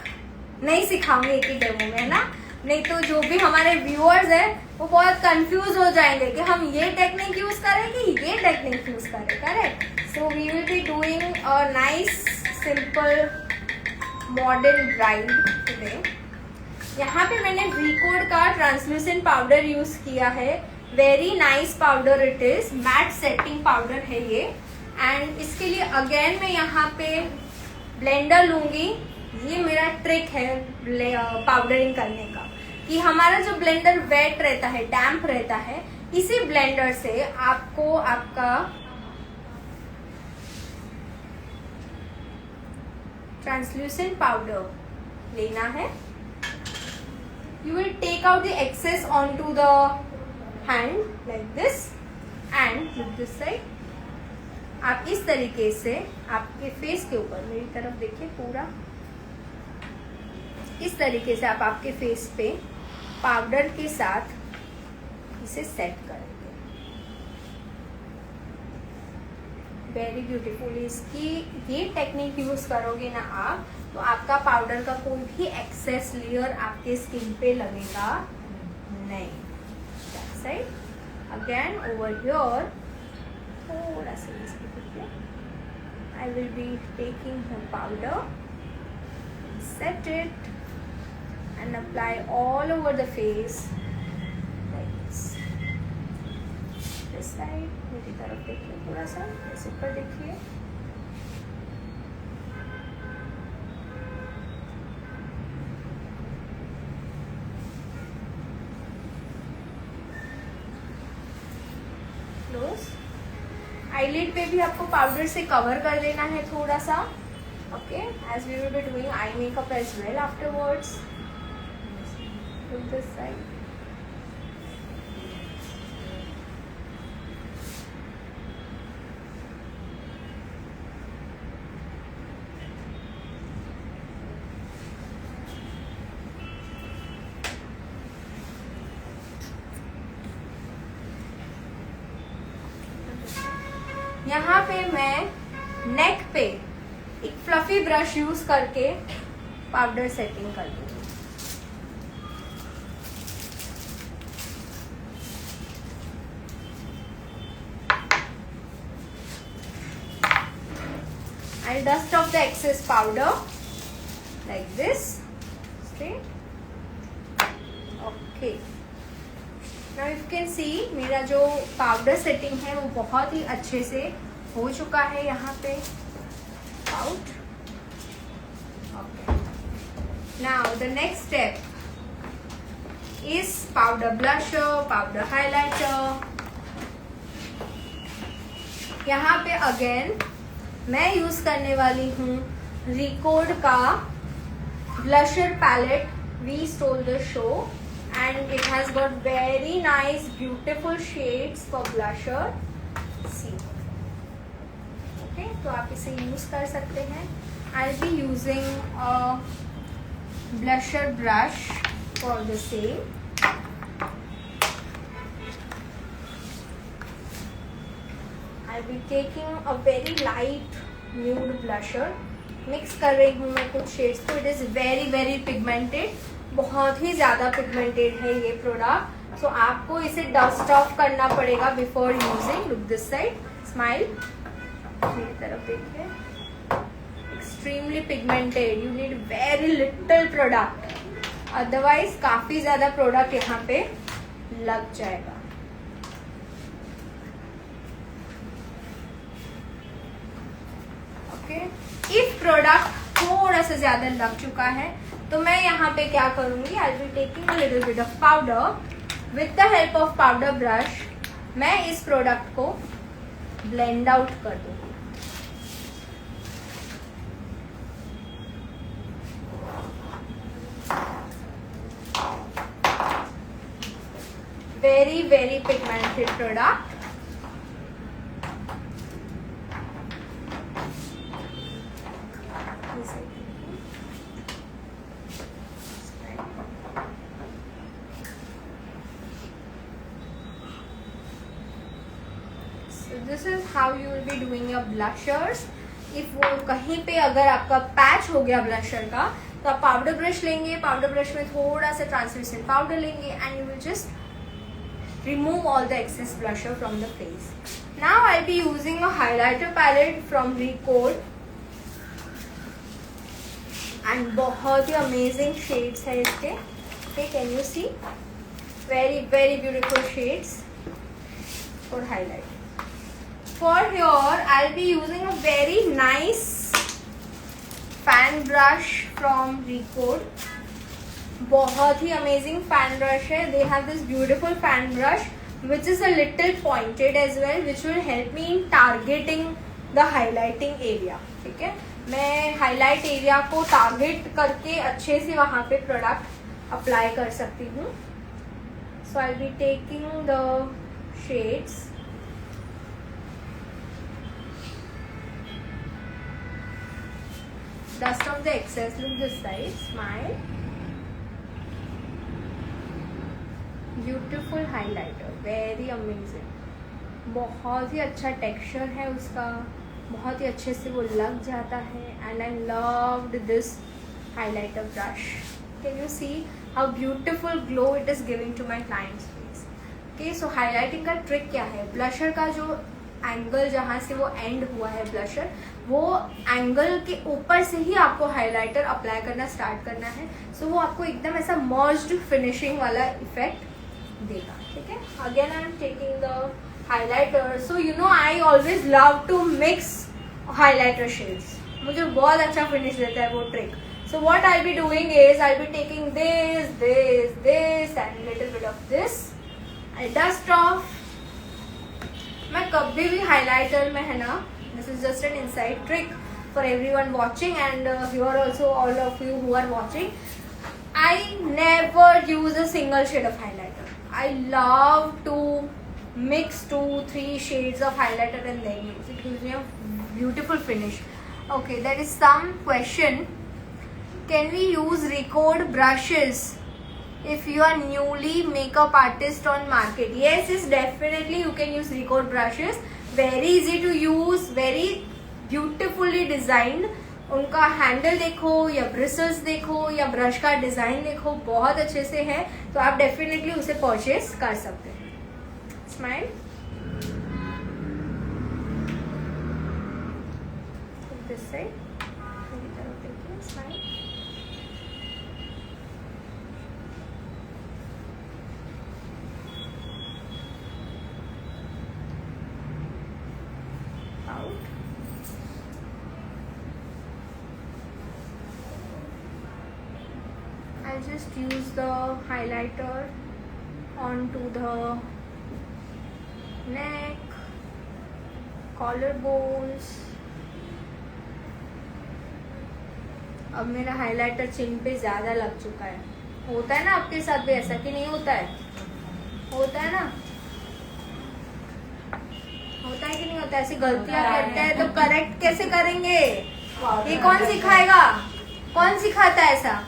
नहीं सिखाऊंगी एक ही डेमो में, है ना. नहीं तो जो भी हमारे व्यूअर्स है वो बहुत कंफ्यूज हो जाएंगे कि हम ये टेक्निक यूज करें कि ये टेक्निक यूज करें. Correct. So we will be doing a nice simple modern bride today. यहाँ पे मैंने रिकोड का ट्रांसलूसेंट पाउडर यूज किया है। Very nice powder it is, matte setting powder है ये। एंड इसके लिए अगेन मैं यहाँ पे ब्लेंडर लूंगी। ये मेरा ट्रिक है पाउडरिंग करने का, कि हमारा जो ब्लेंडर वेट रहता है, डैम्प रहता है, इसी ब्लेंडर से आपको आपका ट्रांसलूसेंट पाउडर लेना है। You will take out the excess onto the hand like this and with this side आप इस तरीके से आपके फेस के ऊपर, मेरी तरफ देखिए, पूरा इस तरीके से आप आपके फेस पे पाउडर के साथ इसे सेट करेंगे। Very beautiful. इसकी ये टेक्निक यूज करोगे ना आप, तो आपका पाउडर का कोई भी एक्सेस लेयर आपके स्किन पे लगेगा नहीं। साइड अगेन ओवर हियर थोड़ा सा इसके पीछे आई will be taking the powder, set it and apply all over the face like this. This side मेरी तरफ देखिए, थोड़ा सा इस ऊपर देखिए। आईलिड पे भी आपको पाउडर से कवर कर देना है थोड़ा सा। Okay, as we will be doing eye makeup as well afterwards. This side यहाँ पे मैं नेक पे एक फ्लफी ब्रश यूज करके पाउडर सेटिंग कर दूंगी। I'll dust off the excess powder like this. Straight. Okay. Now you can see मेरा जो पाउडर सेटिंग है वो बहुत ही अच्छे से हो चुका है यहाँ पे। Out. Okay. Now the next step is powder blusher, powder highlighter. यहाँ पे अगेन मैं यूज करने वाली हूँ रिकोड का blusher palette we stole the show, and it has got very nice beautiful shades for blusher. See, okay, तो आप इसे यूज कर सकते हैं। I'll be using a blusher brush for the same. I'll be taking a very light nude blusher. Mix कर रही हूँ मैं कुछ शेड्स को। It is very very pigmented, बहुत ही ज्यादा पिगमेंटेड है ये प्रोडक्ट। सो आपको इसे डस्ट ऑफ करना पड़ेगा before using. Look this side, smile, मेरी तरफ देखिए। Extremely pigmented, you need very little product, otherwise काफी ज्यादा प्रोडक्ट यहाँ पे लग जाएगा। ओके, इफ प्रोडक्ट थोड़ा सा ज्यादा लग चुका है तो मैं यहाँ पे क्या करूंगी, I will taking a little bit of powder with the help of powder brush. मैं इस प्रोडक्ट को ब्लेंड आउट कर दूंगी। Very very pigmented product. This is how you will be doing your Blusher's. If वो कहीं पे अगर आपका पैच हो गया ब्लशर का, तो आप पाउडर ब्रश लेंगे, पाउडर ब्रश में थोड़ा सा ट्रांसलूसेंट पाउडर लेंगे and you will just remove all the excess blusher from the face. Now I be using a highlighter palette from Recode and बहुत ही अमेजिंग शेड्स है इसके। Okay, can you see? Very, very beautiful shades for highlight. For here, I'll be using a very nice fan brush from Recode. बहुत ही amazing fan brush है. They have this beautiful fan brush which is a little pointed as well, which will help me in targeting the highlighting area. ठीक है, मैं highlight area को target करके अच्छे से वहाँ पे product apply कर सकती हूँ. So I'll be taking the shades. Dust off the excess. Look this side. Smile. Beautiful highlighter. Very amazing. बहुत ही अच्छा texture है उसका. बहुत ही अच्छे से वो लग जाता है. And I loved this highlighter brush. Can you see how beautiful glow it is giving to my client's face? Okay, so highlighting का trick क्या है? Blusher का जो एंगल जहाँ से वो एंड हुआ है ब्लशर, वो एंगल के ऊपर से ही आपको हाइलाइटर अप्लाई करना स्टार्ट करना है. सो वो आपको एकदम ऐसा मर्ज्ड फिनिशिंग वाला इफेक्ट देगा. ठीक है, again I am taking the highlighter. So you know I always love to mix highlighter shades. मुझे बहुत अच्छा फिनिश देता है वो trick. So what I be doing is I be taking this this this and little bit of this. I dust off. मैं कभी भी highlighter में है ना, this is just an inside trick for everyone watching and you are also all of you who are watching. I never use a single shade of highlighter. I love to mix 2-3 shades of highlighter and then use it. Gives me a beautiful finish. Okay, there is some question. Can we use Recode brushes if you are newly makeup artist on market? Yes, definitely you can use Recode brushes. Very easy to use, very beautifully designed. उनका handle देखो या bristles देखो या brush का design देखो, बहुत अच्छे से है. तो आप डेफिनेटली उसे परचेज कर सकते हैं. Smile. This side. Smile. Out. I'll just use the highlighter onto the neck, collarbones. अब मेरा हाइलाइटर चिन पे ज्यादा लग चुका है. होता है ना आपके साथ भी ऐसा कि नहीं होता है? होता है ना, होता है कि नहीं होता है? ऐसी गलतियां करते हैं तो करेक्ट कैसे करेंगे? ये कौन सिखाएगा? कौन सिखाता है ऐसा?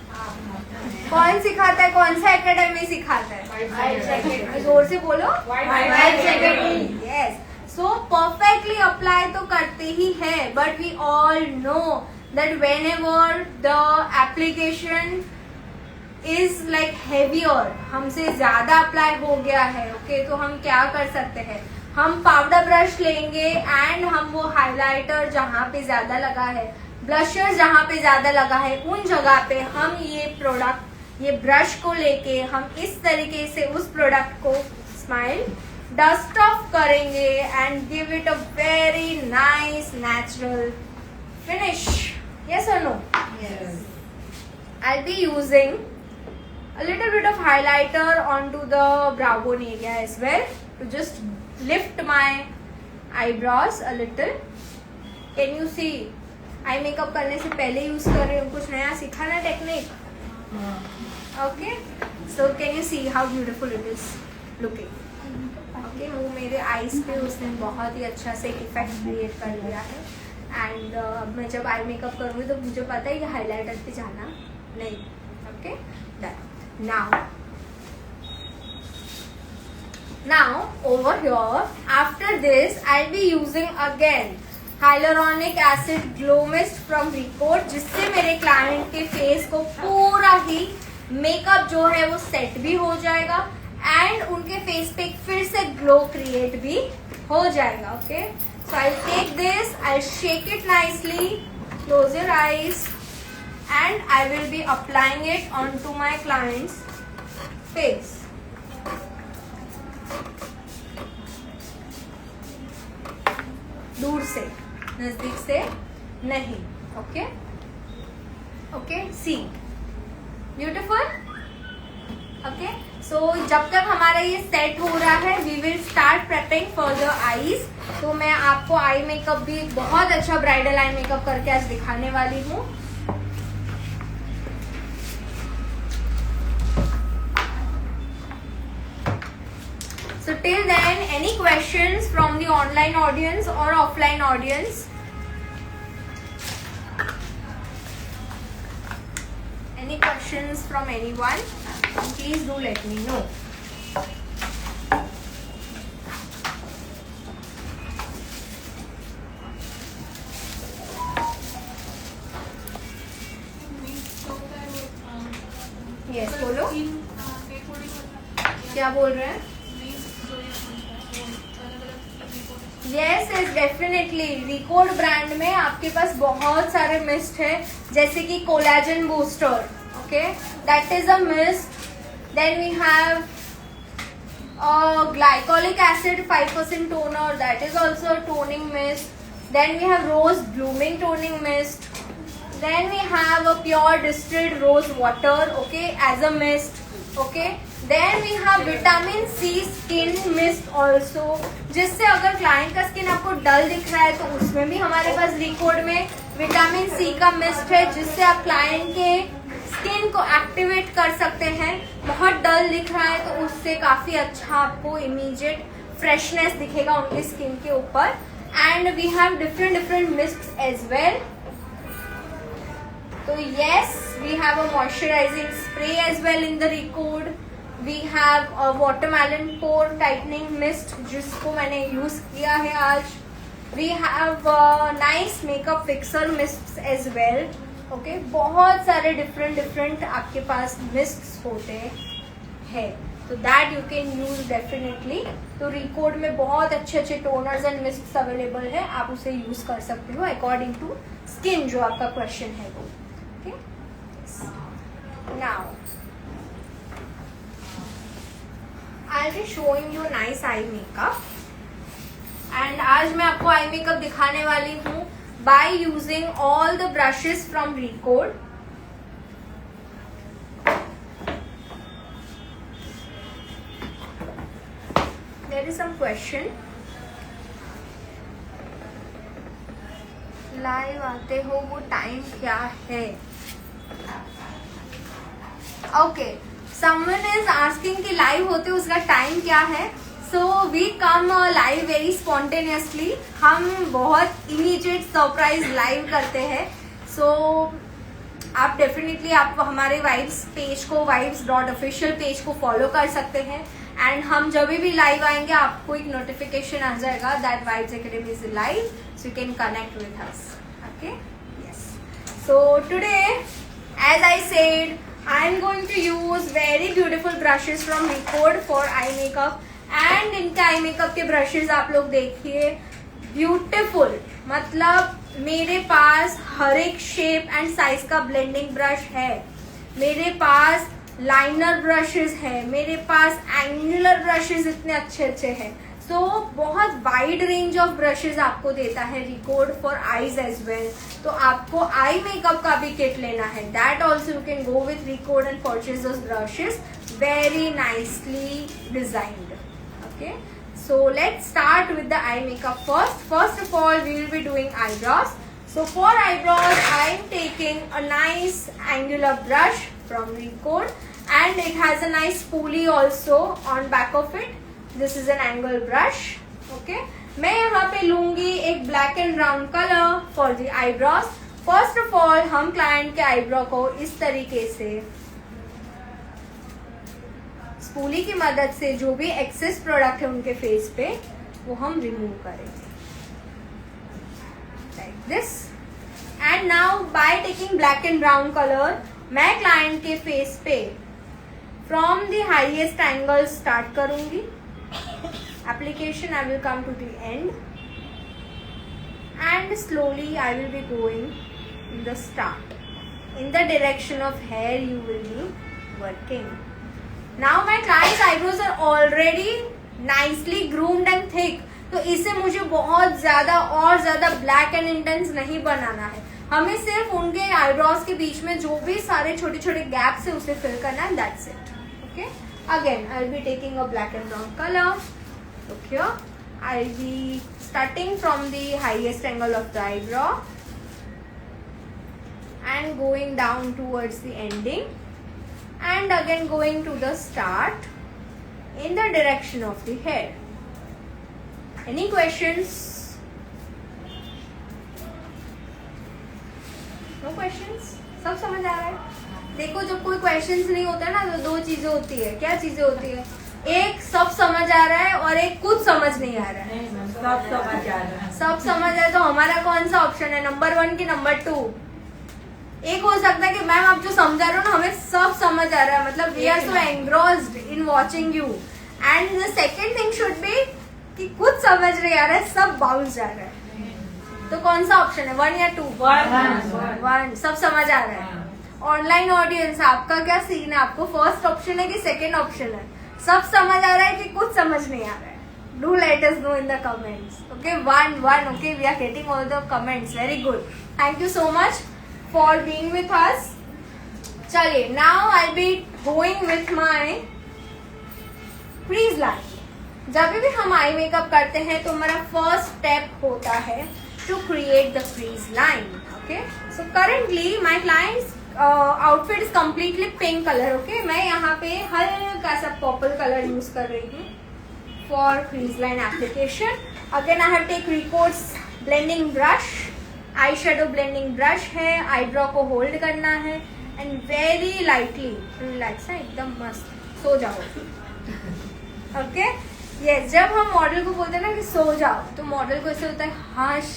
कौन सिखाता है? कौन सा एकेडमी सिखाता है? जोर से बोलो. यस. सो परफेक्टली अप्लाई तो करते ही है, but we all know that whenever the application is like heavier, हमसे ज्यादा अप्लाई हो गया है. ओके, तो हम क्या कर सकते हैं? हम पाउडर ब्रश लेंगे एंड हम वो हाइलाइटर जहाँ पे ज्यादा लगा है, ब्लशर जहाँ पे ज्यादा लगा है, उन जगह पे हम ये प्रोडक्ट, ये ब्रश को लेके हम इस तरीके से उस प्रोडक्ट को स्माइल डस्ट ऑफ करेंगे and give it a very nice natural finish. Yes और no? Yes. I'll be using a little bit of highlighter onto the brow bone area as well to just lift my eyebrows a little. Can you see? Eye makeup करने से पहले use कर रही हूँ, कुछ नया सीखा ना technique. Okay, so can you see how beautiful it is looking. Okay, वो मेरे आईज पे उसने बहुत ही अच्छा से इफेक्ट क्रिएट कर लिया है. एंड मैं जब आई मेकअप करूँगी तो मुझे पता है कि हाइलाइटर पे जाना नहीं. Okay, done. Now over here, after this I'll be using again hyaluronic acid glow mist from Recode, जिससे मेरे क्लाइंट के फेस को पूरा ही मेकअप जो है वो सेट भी हो जाएगा एंड उनके फेस पे फिर से ग्लो क्रिएट भी हो जाएगा. Okay, so I take this, I shake it nicely, close your eyes and I will be applying it on to my clients face, दूर से, नजदीक से नहीं. Okay okay, see, beautiful. Okay, so जब तक हमारा ये सेट हो रहा है we will start preparing for the eyes. तो मैं आपको आई मेकअप भी बहुत अच्छा ब्राइडल आई मेकअप करके आज दिखाने वाली हूँ. So till then, any questions from the online audience or offline audience? Any questions from anyone? Please do let me know. Yes, बोलो. क्या बोल रहे हैं? Yes yes, definitely. Recode brand में आपके पास बहुत सारे मिस्ट है, जैसे कि collagen booster. Okay, that is a mist. Then we have glycolic acid 5% toner, that is also a toning mist. Then we have rose blooming toning mist. Then we have a pure distilled rose water, okay, as a mist. Okay, then we have vitamin C skin mist also, जिससे अगर client का skin आपको डल दिख रहा है तो उसमें भी हमारे पास रिकॉर्ड में विटामिन सी का मिस्ट है, जिससे आप क्लाइंट के स्किन को एक्टिवेट कर सकते हैं. बहुत डल दिख रहा है तो उससे काफी अच्छा आपको इमीडिएट फ्रेशनेस दिखेगा उनके स्किन के ऊपर. And we have different mist as well. So yes, we have a moisturizing spray as well in the Record. We have a watermelon pore tightening mist जिसको मैंने यूज किया है आज. We have nice makeup fixer mists as well. Okay, बहुत सारे different आपके पास mists होते हैं, तो that you can use definitely. तो Record में बहुत अच्छे toners and mists available है, आप उसे यूज कर सकते हो according to skin जो आपका क्वेश्चन है वो. Okay, now I'll be showing you nice eye makeup. And आज मैं आपको आई मेकअप दिखाने वाली हूँ by using all the brushes from Record. There is some question. Live आते हो वो टाइम क्या है? ओके, समवन इज आस्किंग कि लाइव होते उसका टाइम क्या है. So we come live very spontaneously. हम बहुत इमीडिएट सरप्राइज लाइव करते हैं. सो आप डेफिनेटली आप हमारे वाइब्स पेज को vibes.official पेज को फॉलो कर सकते हैं. एंड हम जब भी लाइव आएंगे आपको एक नोटिफिकेशन आ जाएगा that Vibes Academy is live, so you can connect with us. Okay, yes. So today as I said I am going to use very beautiful brushes from Record for eye makeup. And इनके eye makeup के brushes आप लोग देखिए, beautiful. मतलब मेरे पास हर एक shape and size का blending brush है, मेरे पास लाइनर ब्रशेज है, मेरे पास एंगुलर ब्रशेज इतने अच्छे हैं. सो बहुत वाइड रेंज ऑफ ब्रशेज आपको देता है Record for eyes as well. तो आपको आई मेकअप का भी किट लेना है, that also you can go with Record and purchase those brushes, very nicely designed. Okay, so let's start with the eye makeup first. First of all we will be doing eyebrows. So for eyebrows I am taking a nice angular brush from Record and it has a nice spoolie also on back of it. This is an angle brush. Okay, मैं यहाँ पे लूंगी एक black and brown color for the eyebrows. First of all हम client के eyebrow को इस तरीके से स्पूली की मदद से जो भी excess product है उनके फेस पे वो हम रिमूव करेंगे like this. And now by taking black and brown color मैं client के फेस पे from the highest angle start करूंगी. Application I will come to the end and slowly I will be going in the start in the direction of hair you will be working. Now my client's eyebrows are already nicely groomed and thick, तो इसे मुझे बहुत ज्यादा और ज्यादा black and intense नहीं बनाना है. हमें सिर्फ उनके आईब्रोज के बीच में जो भी सारे छोटे छोटे गैप्स है उसे फिल करना है. That's it. Okay, again I will be taking a black and brown colour. Look here, I'll be starting from the highest angle of the eyebrow and going down towards the ending, and again going to the start in the direction of the hair. Any questions? No questions? सब समझ आ रहा है? देखो, जब कोई questions नहीं होता है ना, तो दो चीजें होती है. क्या चीजें होती है? एक सब समझ आ रहा है और एक कुछ समझ नहीं आ रहा है. सब समझ आ रहा है. सब समझ है तो हमारा कौन सा ऑप्शन है, नंबर 1 की नंबर 2? एक हो सकता है कि मैम आप जो समझा रहे हो ना हमें सब समझ आ रहा है, मतलब we are so engrossed in watching you. And the second thing should be कि कुछ समझ नहीं आ रहा है, सब बाउंस जा रहा है. तो कौन सा ऑप्शन है, 1 या 2? 1. सब समझ आ रहा है. ऑनलाइन ऑडियंस, आपका क्या सीन है? आपको फर्स्ट ऑप्शन है कि सेकेंड ऑप्शन है? सब समझ आ रहा है कि कुछ समझ नहीं आ रहा है? Do let us know in the comments. Okay, 1. Okay, we are getting all the comments. Very good. Thank you so much for being with us. चलिए, now I be going with my crease line. जब भी हम eye makeup करते हैं तो हमारा first step होता है to create the crease line. Okay, so currently my client's outfit is completely pink colour. Okay, मैं यहाँ पे हल्का सा पर्पल कलर यूज कर रही हूँ for crease line application. Again I have take Recode's blending brush. Eye shadow blending brush है, eyebrow को होल्ड करना है एंड वेरी लाइटली रिलैक्स है, एकदम मस्त. सो जाओ. ओके, यस, जब हम मॉडल को बोलते हैं ना कि सो जाओ, तो मॉडल को ऐसे होता है हश.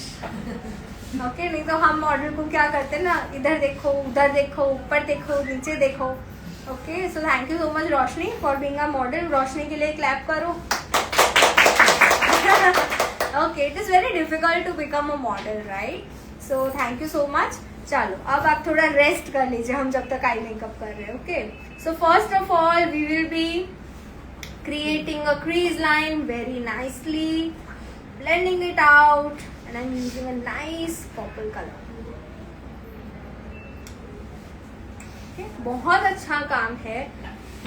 ओके, नहीं तो हम मॉडल को क्या करते हैं ना, इधर देखो, उधर देखो, ऊपर देखो, नीचे देखो. Okay, so thank you so much Roshni for being a model. Roshni के लिए क्लैप करो. Okay, it is very difficult to become a model, right? So thank you so much. चलो, अब आप थोड़ा रेस्ट कर लीजिए हम जब तक आई मेकअप कर रहे हैं. Okay, so first of all we will be creating a crease line very nicely, blending it out, and I'm using a nice purple color. Okay, बहुत अच्छा काम है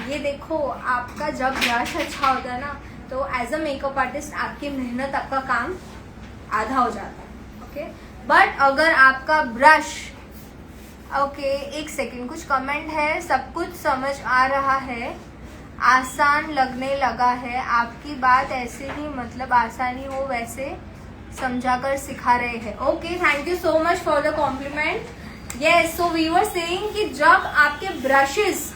ये. देखो, आपका जब ब्रश अच्छा होता है ना, तो एज अ मेकअप आर्टिस्ट आपकी मेहनत, आपका काम आधा हो जाता है. ओके, बट अगर आपका ब्रश, ओके, एक सेकेंड, कुछ कमेंट है, सब कुछ समझ आ रहा है, आसान लगने लगा है, आपकी बात ऐसे ही, मतलब आसानी हो वैसे समझाकर सिखा रहे हैं. Okay, thank you so much for the compliment. Yes, so we were saying कि जब आपके ब्रशेस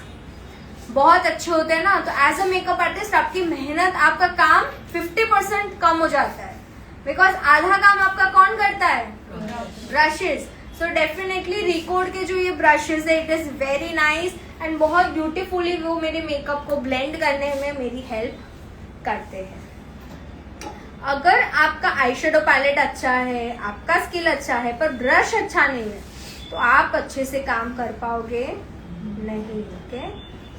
बहुत अच्छे होते हैं ना, तो एज अ मेकअप आर्टिस्ट आपकी मेहनत, आपका काम 50% कम हो जाता है. बिकॉज आधा काम आपका कौन करता है? ब्रशेस. सो डेफिनेटली रिकॉर्ड के जो ये ब्रशेस है, it is very nice and बहुत ब्यूटीफुली वो मेरे मेकअप को ब्लेंड करने में मेरी हेल्प करते हैं. अगर आपका आई शेडो पैलेट अच्छा है, आपका स्किल अच्छा है, पर ब्रश अच्छा नहीं है, तो आप अच्छे से काम कर पाओगे नहीं. Okay,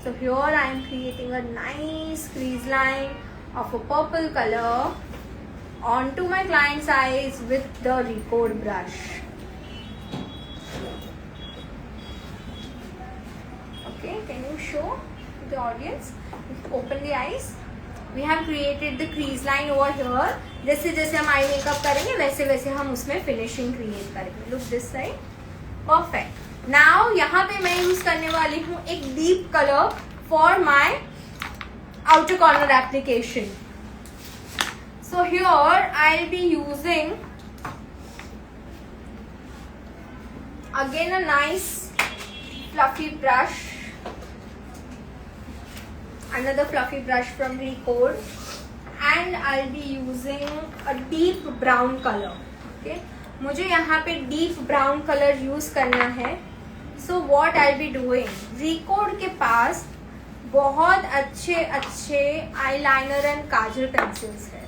so here I am creating a nice crease line of a purple colour on to my clients eyes with the Recode brush. Okay, can you show to the audience? Open the eyes. We have created the crease line over here. जैसे जैसे हम eye makeup करेंगे वैसे वैसे हम उसमें finishing create करेंगे. Look this side. Perfect. Now यहाँ पे मैं यूज करने वाली हूँ एक deep colour for my outer corner application. So here I will be using again a nice fluffy brush, another fluffy brush from Record, and I'll be using a deep brown color. Okay, मुझे यहाँ पे deep brown color use करना है. So what I'll be doing, Record के पास बहुत अच्छे अच्छे eyeliner and Kajal pencils है.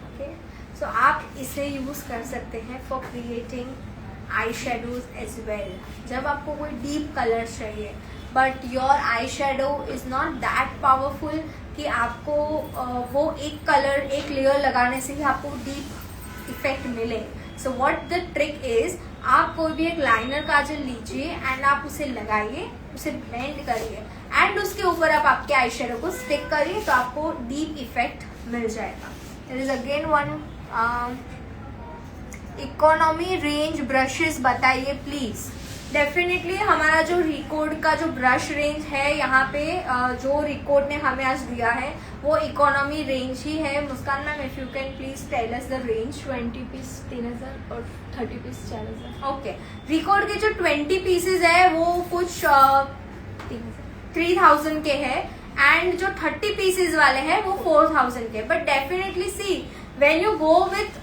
Okay, so आप इसे use कर सकते हैं for creating eye shadows as well. जब आपको कोई डीप कलर चाहिए, but your eye shadow is not that powerful कि आपको वो एक कलर एक लेयर लगाने से ही आपको डीप इफेक्ट मिले. So what the trick is, आप कोई भी एक लाइनर काजल लीजिए एंड आप उसे लगाइए, उसे ब्लेंड करिए एंड उसके ऊपर आप आपके आई शेडो को स्टिक करिए तो आपको डीप इफेक्ट मिल जाएगा. There is again one economy range brushes बताइए प्लीज. डेफिनेटली हमारा जो रिकॉर्ड का जो ब्रश रेंज है यहाँ पे जो रिकॉर्ड ने हमें आज दिया है वो इकोनॉमी रेंज ही है. Muskan ma'am if you can please tell us the range. 20 piece 3000 और 30 पीस 4000. ओके, रिकॉर्ड के जो 20 पीसेज है वो कुछ 3000 के है एंड जो 30 पीसेज वाले हैं वो 4000 के. But definitely see when you go with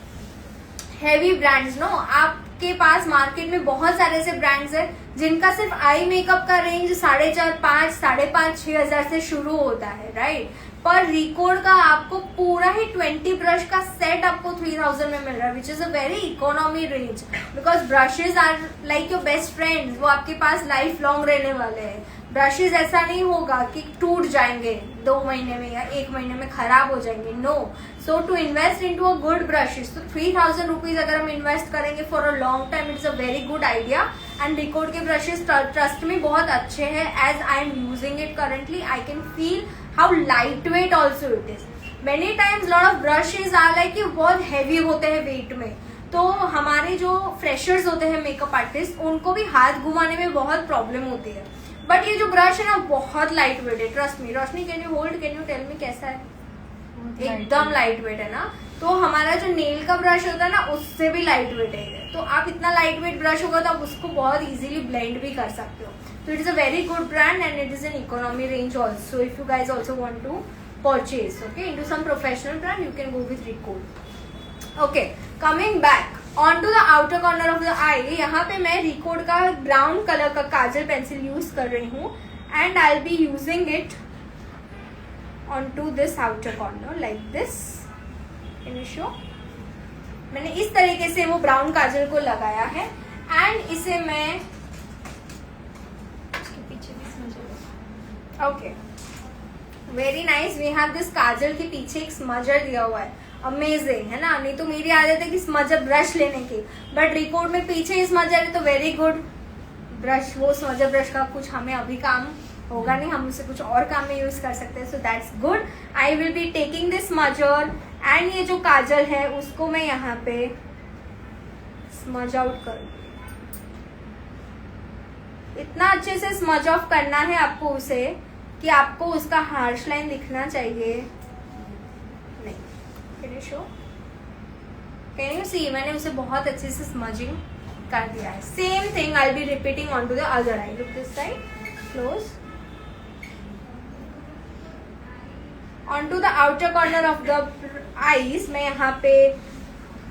heavy brands no, आपके पास मार्केट में बहुत सारे ऐसे ब्रांड्स हैं जिनका सिर्फ आई मेकअप का रेंज 4,500, 5,500, 6,000 से शुरू होता है, राइट. पर रिकॉर्ड का आपको पूरा ही 20 ब्रश का सेट आपको 3000 में मिल रहा है, which is a very economy range because brushes are like your best friends. वो आपके पास लाइफ लॉन्ग रहने वाले हैं. ब्रशेज ऐसा नहीं होगा कि टूट जाएंगे 2 महीने में या 1 महीने में खराब हो जाएंगे. No. So to invest into a good brushes, तो 3000 रुपीज अगर हम इन्वेस्ट करेंगे for a long time, it's a very good idea. And Recode के ब्रशेज ट्रस्ट में बहुत अच्छे हैं. As I am using it currently I can feel how light weight also it is. Many times lot of brushes are like कि बहुत heavy होते हैं wait में, तो हमारे जो फ्रेशर्स होते हैं मेकअप आर्टिस्ट उनको भी हाथ घुमाने में बहुत प्रॉब्लम होती है. बट ये जो ब्रश है ना बहुत लाइट वेट है, trust me. Roshni can you hold, can you tell me कैसा है? एकदम लाइट वेट है ना. तो हमारा जो नेल का ब्रश होता है ना उससे भी लाइट वेट है. तो आप इतना लाइट वेट ब्रश होगा तो आप उसको बहुत इजीली ब्लेंड भी कर सकते हो. तो it is a very good brand and it is an economy range also. If you guys also want to purchase into some professional brand you can go with Recode. Okay, coming back on to the outer corner of the eye. यहाँ पे मैं record का brown colour का काजल pencil use कर रही हूँ and I will be using it on to this outer corner like this. Can you show? मैंने इस तरीके से वो ब्राउन काजल को लगाया है एंड इसे मैं पीछे भी समझ. Okay, very nice. We have this kajal के पीछे एक स्मजर दिया हुआ है. अमेजिंग है ना. नहीं तो मेरी आदत है कि स्मजर ब्रश लेने की, बट रिकॉर्ड में पीछे स्मजर है तो वेरी गुड ब्रश. वो स्मजर ब्रश का कुछ हमें अभी काम होगा नहीं, हम उसे कुछ और काम में यूज कर सकते हैं. So that's good. I will be taking this smudger and ये जो काजल है उसको मैं यहाँ पे स्मज आउट करूंगी. इतना अच्छे से स्मज ऑफ करना है आपको उसे कि आपको उसका हार्श लाइन दिखना चाहिए. नहीं, can you show? Can you see? मैंने उसे बहुत अच्छे से स्मजिंग कर दिया है. Same thing I be repeating on to the other eye. Look this side, close. On to the outer corner of the eyes मैं यहाँ पे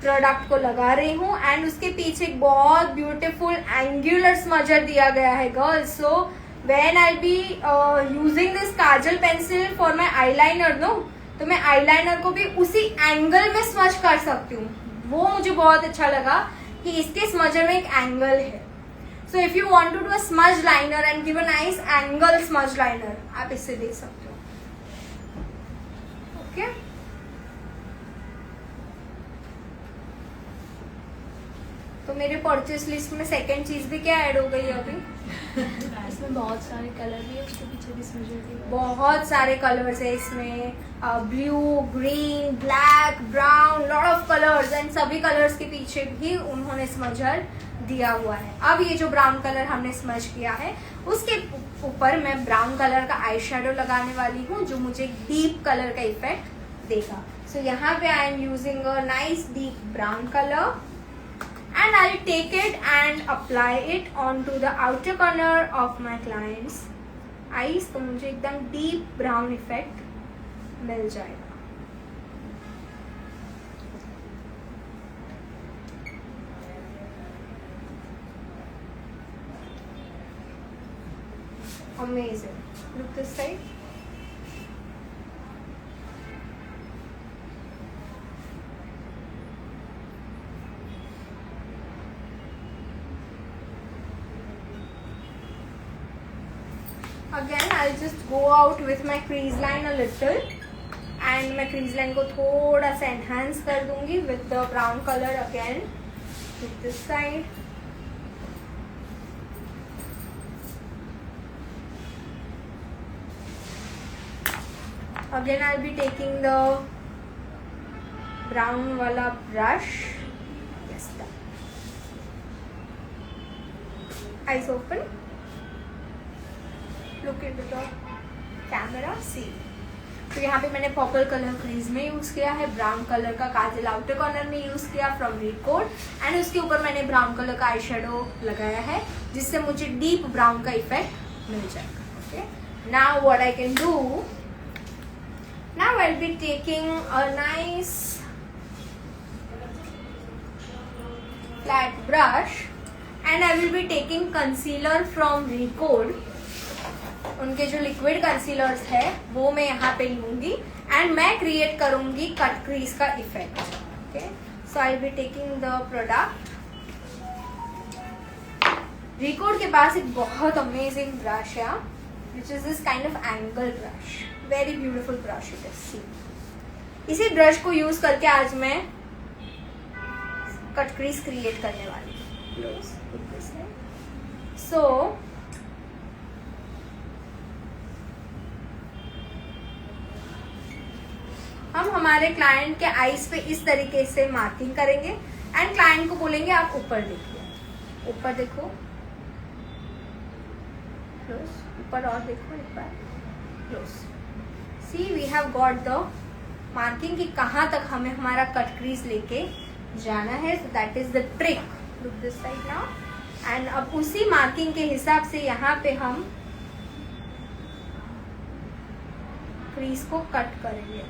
प्रोडक्ट को लगा रही हूँ एंड उसके पीछे एक बहुत ब्यूटीफुल एंगुलर स्मजर दिया गया है girls. So when I be using this kajal pencil for my eyeliner no, तो मैं आईलाइनर को भी उसी एंगल में स्मज कर सकती हूँ. वो मुझे बहुत अच्छा लगा कि इसके स्मजर में एक एंगल है. So if you want to do a smudge liner and give a nice angle smudge liner, आप इससे दे सकते हो. ओके, तो मेरे परचेस लिस्ट में सेकंड चीज भी क्या ऐड हो गई अभी? इसमें बहुत सारे कलर भी है, उसके पीछे भी स्मजर भी है. बहुत सारे कलर्स है इसमें. Blue, green, black, brown, lot of colours and सभी कलर्स के पीछे भी उन्होंने स्मजर दिया हुआ है. अब ये जो ब्राउन कलर हमने स्मज किया है उसके ऊपर मैं ब्राउन कलर का आई शेडो लगाने वाली हूँ जो मुझे डीप कलर का इफेक्ट देगा. सो यहाँ पे आई am using a nice deep brown colour and I'll take it and apply it onto the outer corner of my client's eyes. तो मुझे एकदम डीप ब्राउन इफेक्ट मिल जाएगा. Amazing. Look this side. Again I'll just go out with my crease line a little and मैं crease line को थोड़ा सा enhance कर दूंगी with the brown color again with this side. Again I'll be taking the brown wala brush. Yes, done. Eyes open. Look into the camera. See. तो यहाँ पे मैंने पर्पल कलर क्रीज में यूज किया है, ब्राउन कलर का काजल outer corner में use किया फ्रॉम रिकोड एंड उसके ऊपर मैंने ब्राउन कलर का आई शेडो लगाया है जिससे मुझे डीप ब्राउन का इफेक्ट मिल जाएगा. Okay, now what I can do, now I will be taking a nice flat brush and I will be taking concealer from Recode. उनके जो लिक्विड कंसीलर्स है वो मैं यहाँ पे लूंगी एंड मैं क्रिएट करूंगी कट क्रीज का effect. Okay, so I will be taking the product. Recode के पास एक बहुत अमेजिंग ब्रश है which is this kind of angle brush. Very beautiful brush it is. See, इसी ब्रश को यूज करके आज मैं कट क्रीज क्रिएट करने वाली हूँ. सो हम हमारे क्लाइंट के आईज पे इस तरीके से मार्किंग करेंगे एंड क्लाइंट को बोलेंगे आप ऊपर देखिए, ऊपर देखो, क्लोज, ऊपर और देखो एक बार, close. See, we have got the marking कि कहाँ तक हमें हमारा कट क्रीज लेके जाना है. So that is the trick. Look this side now and अब उसी मार्किंग के हिसाब से यहाँ पे हम क्रीज को कट करेंगे.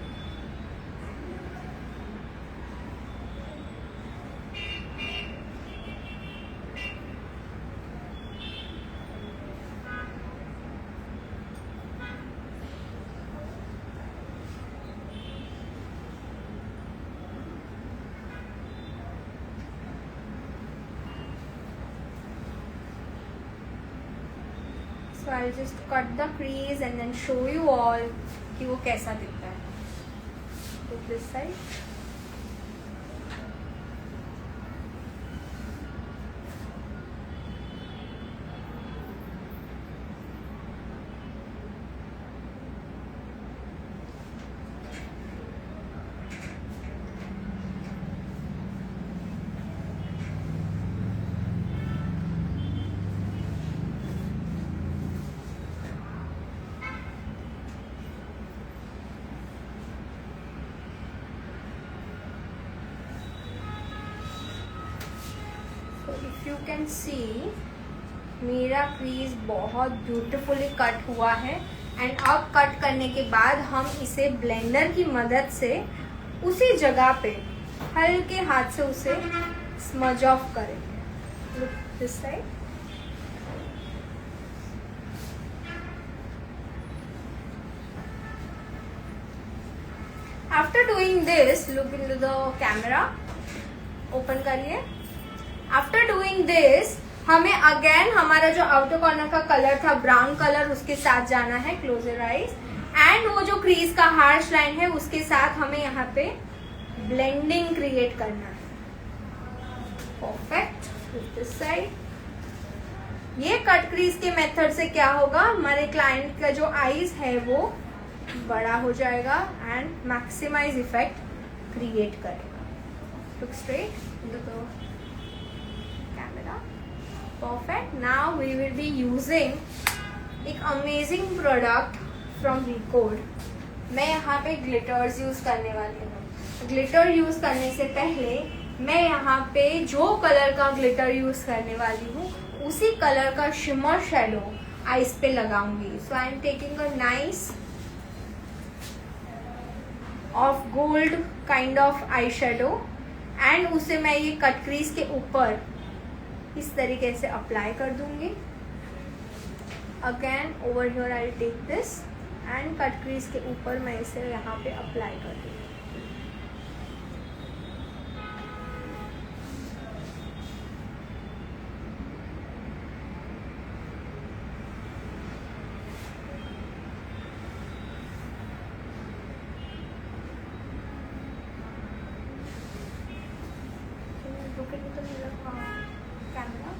So I'll just cut the crease and then show you all कि वो कैसा दिखता है. Look this side. If you can सी मेरा क्रीज बहुत ब्यूटीफुली कट हुआ है एंड अब कट करने के बाद हम इसे ब्लेंडर की मदद से उसी जगह पे हल्के हाथ से उसे स्मज ऑफ करेंगे. Look this side. After doing this, look into the camera, open करिए. आफ्टर डूइंग दिस हमें अगेन हमारा जो आउटर कॉर्नर का कलर था ब्राउन कलर उसके साथ जाना है. क्लोज योर आईज एंड वो जो क्रीज का हार्श लाइन है उसके साथ हमें यहाँ पे ब्लेंडिंग क्रिएट करना है. परफेक्ट. This side. ये कट क्रीज के मेथड से क्या होगा, हमारे क्लाइंट का जो आईज है वो बड़ा हो जाएगा एंड मैक्सिमाइज इफेक्ट क्रिएट करेगा. Look straight into the camera. Perfect. Now we will be using एक अमेजिंग प्रोडक्ट फ्रॉम रिकोड. मैं यहाँ पे ग्लिटर्स यूज करने वाली हूँ. ग्लिटर यूज करने से पहले मैं यहाँ पे जो कलर का ग्लिटर यूज करने वाली हूँ उसी कलर का शिमर शेडो आईज पे लगाऊंगी. So I am taking a nice of gold kind of eye shadow and उसे मैं ये कट क्रीज के ऊपर इस तरीके से अप्लाई कर दूंगी. Again over here I take this and cut crease के ऊपर मैं इसे यहाँ पे अप्लाई कर दूंगी. camera.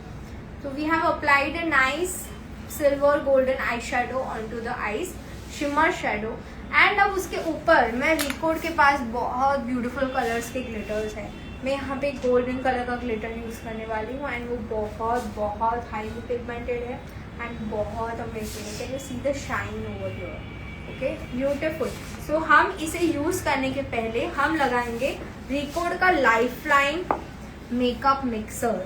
So we have applied a nice silver golden eyeshadow onto the eyes, shimmer shadow. And अब उसके ऊपर मैं रिकोड के पास बहुत ब्यूटीफुल कलर्स के ग्लिटर्स हैं. मैं यहाँ पे गोल्डन कलर का ग्लिटर यूज़ करने वाली हूँ एंड वो बहुत बहुत हाईली पिगमेंटेड है एंड बहुत अमेजिंग है. Can you see the shine over here? Okay, beautiful. So हम इसे यूज़ करने के पहले हम लगाएंगे रिकोड का लाइफलाइन मेकअप मिक्सर.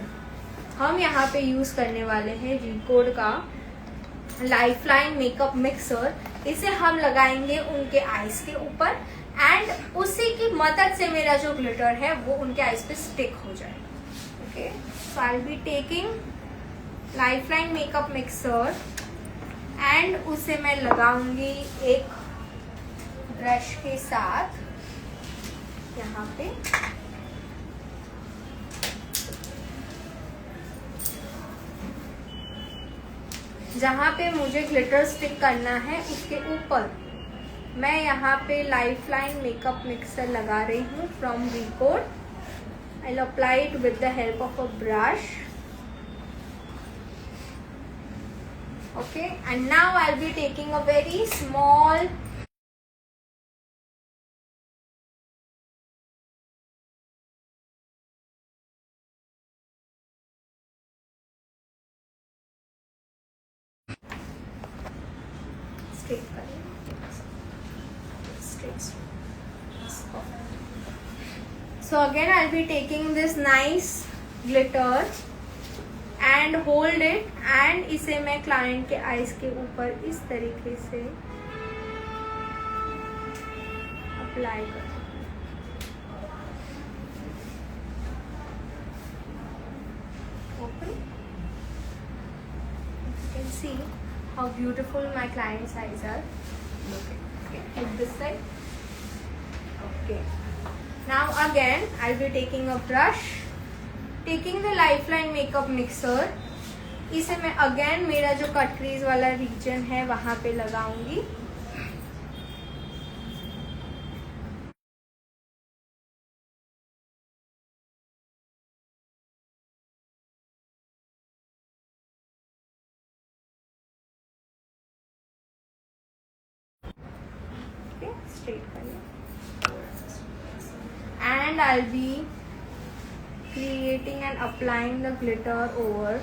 हम यहाँ पे यूज़ करने वाले हैं रिकोड का लाइफलाइन मेकअप मिक्सर. इसे हम लगाएंगे उनके आईज के ऊपर एंड उसी की मदद से मेरा जो ग्लिटर है वो उनके आईज पे स्टिक हो जाए. Okay, so I will be taking lifeline makeup mixer and उसे मैं लगाऊंगी एक ब्रश के साथ यहाँ पे. जहाँ पे मुझे ग्लिटर स्टिक करना है उसके ऊपर मैं यहाँ पे लाइफलाइन मेकअप मिक्सर लगा रही हूँ from Recode. I will apply it with the help of a brush. Okay, and now I will be taking a very small So again I'll be taking this nice glitter and hold it and इसे मैं client के eyes के ऊपर इस तरीके से apply कर. Open. You can see how beautiful my client's eyes are. Okay, look this side. Okay. Now again I'll be taking a brush, taking the lifeline makeup mixer. इसे मैं again मेरा जो कट क्रीज वाला reason है वहां पे लगाऊंगी. Okay, straight करिए. And I'll be creating and applying the glitter over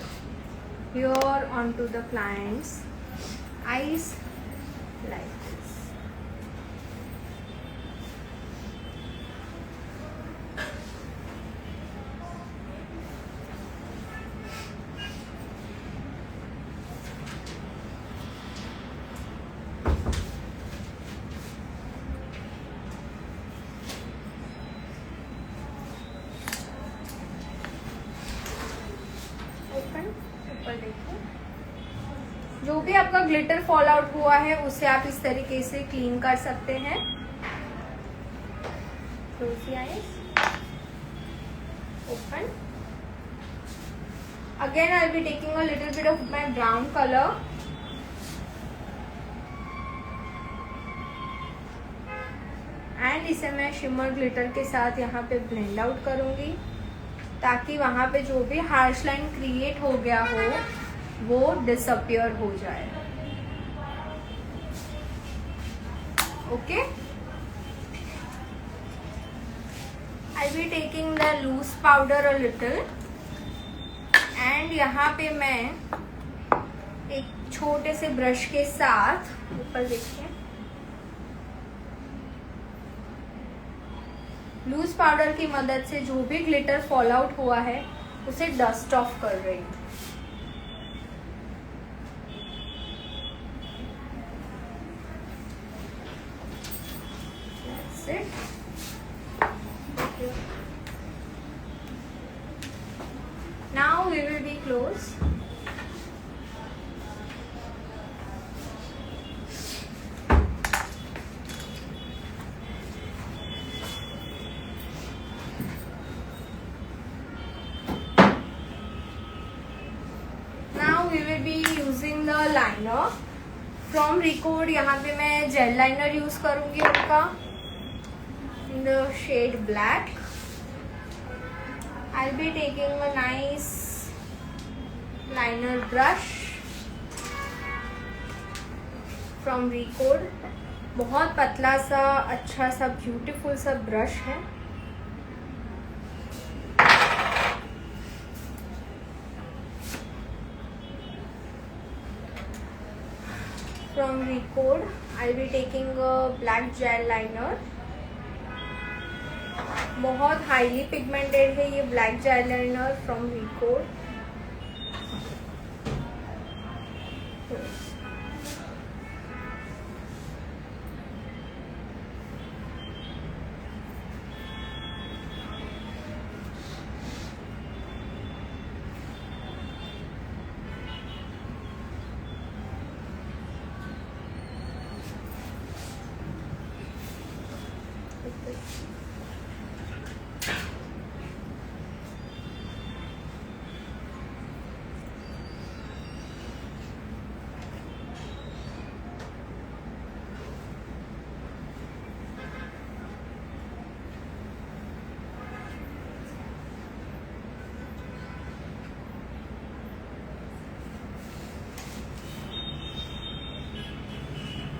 here onto the client's eyes like this. ऊपर देखो, जो भी आपका ग्लिटर फॉल आउट हुआ है उसे आप इस तरीके से क्लीन कर सकते हैं. Close the eyes. Open. Again I'll be taking a little bit of my brown color and इसे मैं शिमर ग्लिटर के साथ यहाँ पे ब्लेंड आउट करूंगी ताकि वहां पे जो भी हार्श लाइन क्रिएट हो गया हो वो डिसअपियर हो जाए. Okay, I be taking the loose powder a little and यहाँ पे मैं एक छोटे से ब्रश के साथ ऊपर देखिए लूज पाउडर की मदद से जो भी ग्लिटर फॉल आउट हुआ है उसे डस्ट ऑफ कर रही हूँ. That's it. Now we will be close. We will be using the liner from Record. यहाँ पे मैं जेल लाइनर यूज करूंगी उनका in the shade black. I I'll be taking a nice liner brush from Recode. बहुत पतला सा अच्छा सा ब्यूटीफुल सा ब्रश है. From Recode, I'll be taking a black gel liner. बहुत हाईली पिगमेंटेड है ये black gel liner from Recode.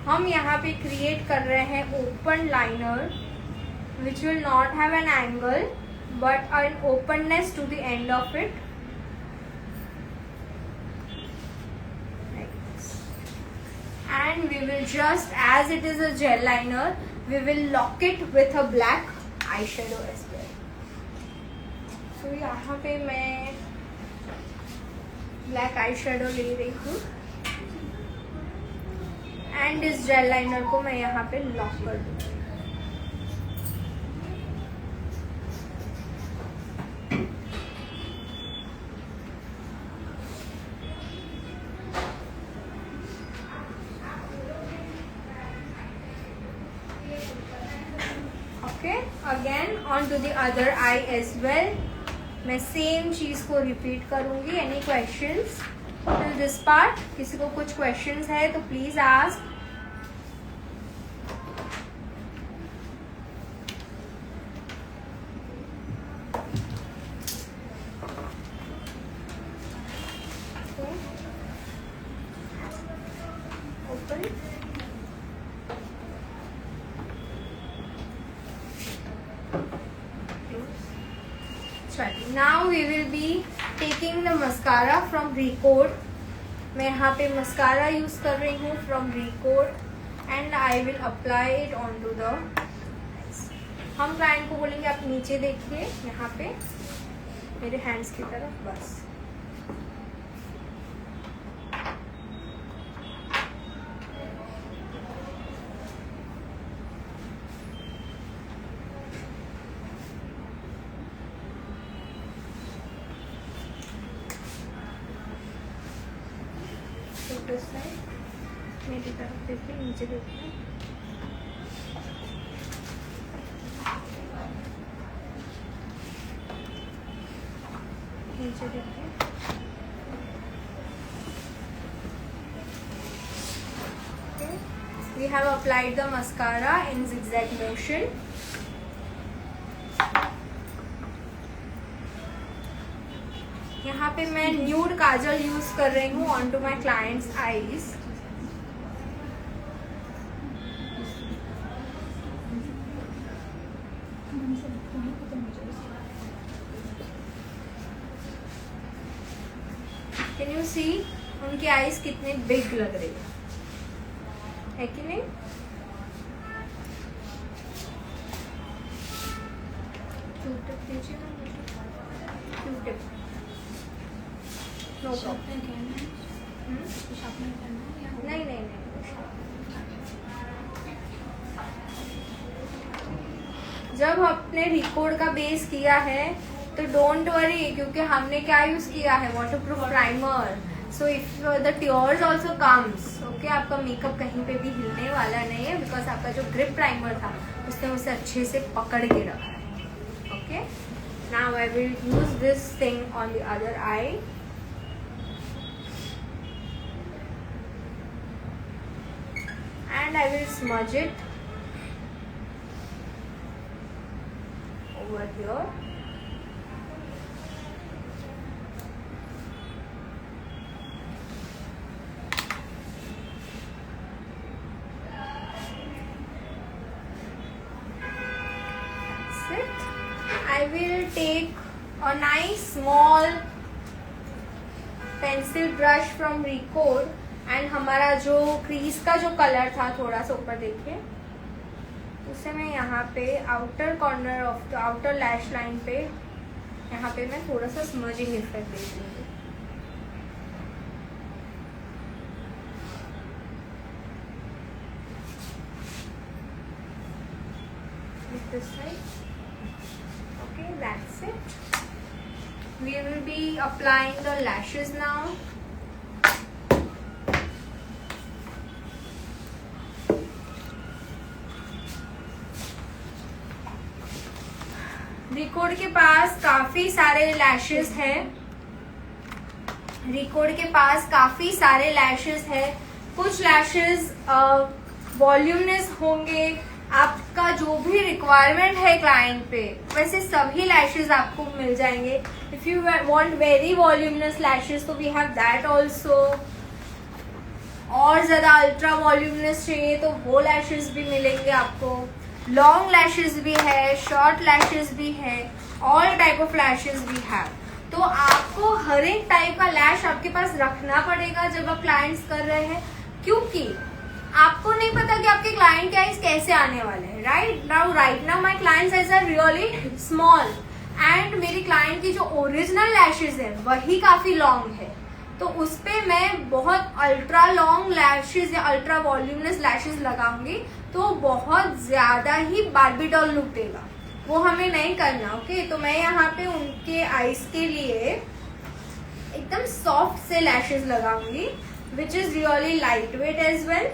हम यहाँ पे क्रिएट कर रहे हैं open liner which will not have an angle but an openness to the end of it. And we will just, as it is a gel liner, we will lock it with a black eyeshadow as well. So यहाँ पे मैं black eyeshadow ले रही हूँ and इस jail liner को मैं यहाँ पे लॉक कर दूँगी. Okay, again on to the other eye as well. मैं सेम चीज को रिपीट करूंगी. Any questions till this part? किसी को कुछ क्वेश्चंस है तो please ask. Open. Now we will be taking the mascara from Recode. मैं यहाँ पे mascara यूज कर रही हूँ from Recode and I will apply it onto the eyes. हम क्लाइंट को बोलेंगे आप नीचे देखिए यहाँ पे मेरे हैंड्स की तरफ. बस मेरी तरफ देखिए, नीचे देखिए. नीचे देखिए. Okay. We have applied the mascara in zigzag motion. यहाँ पे मैं न्यूड काजल यूज कर रही हूँ on to my clients eyes. Can you see उनकी आईज कितनी बिग लग रही है कि नहीं? क्यूटिप दीजिए ना मुझे. क्यूटिप नो प्रॉब्लम. नहीं नहीं नहीं. जब आपने Recode का बेस किया है तो डोंट वरी, क्योंकि हमने क्या यूज किया है waterproof primer. So if the tears also comes, okay, आपका मेकअप कहीं पे भी हिलने वाला नहीं है बिकॉज आपका जो ग्रिप प्राइमर था उसने उसे अच्छे से पकड़ के रखा है. Okay, now I will use this thing on the other I. And I will smudge it over here. take a nice small pencil brush from Recode and हमारा जो crease का जो कलर था थोड़ा सा ऊपर देखिए, उसे मैं यहाँ पे outer corner of the outer lash line पे यहाँ पे मैं थोड़ा सा स्मर्जिंग इफेक्ट दे दूँगी. This side. Okay, that's it. We will be applying the lashes now. Recode के पास काफी सारे लैशेस हैं. Recode के पास काफी सारे लैशेस हैं. कुछ लैशेस वॉल्यूमनेस होंगे. आपका जो भी रिक्वायरमेंट है क्लाइंट पे, वैसे सभी लैशेस आपको मिल जाएंगे. If you want very volumeness lashes तो वी हैव दैट ऑल्सो. और ज्यादा अल्ट्रा वॉल्यूमनेस चाहिए तो वो लैशेस भी मिलेंगे आपको. लॉन्ग लैशेस भी है, शॉर्ट लैशेस भी है, ऑल टाइप ऑफ लैशेस भी है. तो आपको हर एक टाइप का लैश आपके पास रखना पड़ेगा जब आप क्लाइंट्स कर रहे हैं, क्योंकि आपको नहीं पता कि आपके क्लाइंट के आईज कैसे आने वाले हैं. Right now my clients eyes are really small and मेरी क्लाइंट की जो ओरिजिनल लैशेज है वही काफी लॉन्ग है. तो उस पे मैं बहुत अल्ट्रा लॉन्ग लैशेज या अल्ट्रा वॉल्यूमनेस लैशेज लगाऊंगी तो बहुत ज्यादा ही बार्बी डॉल लुक देगा. वो हमें नहीं करना. ओके, तो मैं यहाँ पे उनके आईज के लिए एकदम सॉफ्ट से लैशेज लगाऊंगी which is really light weight as well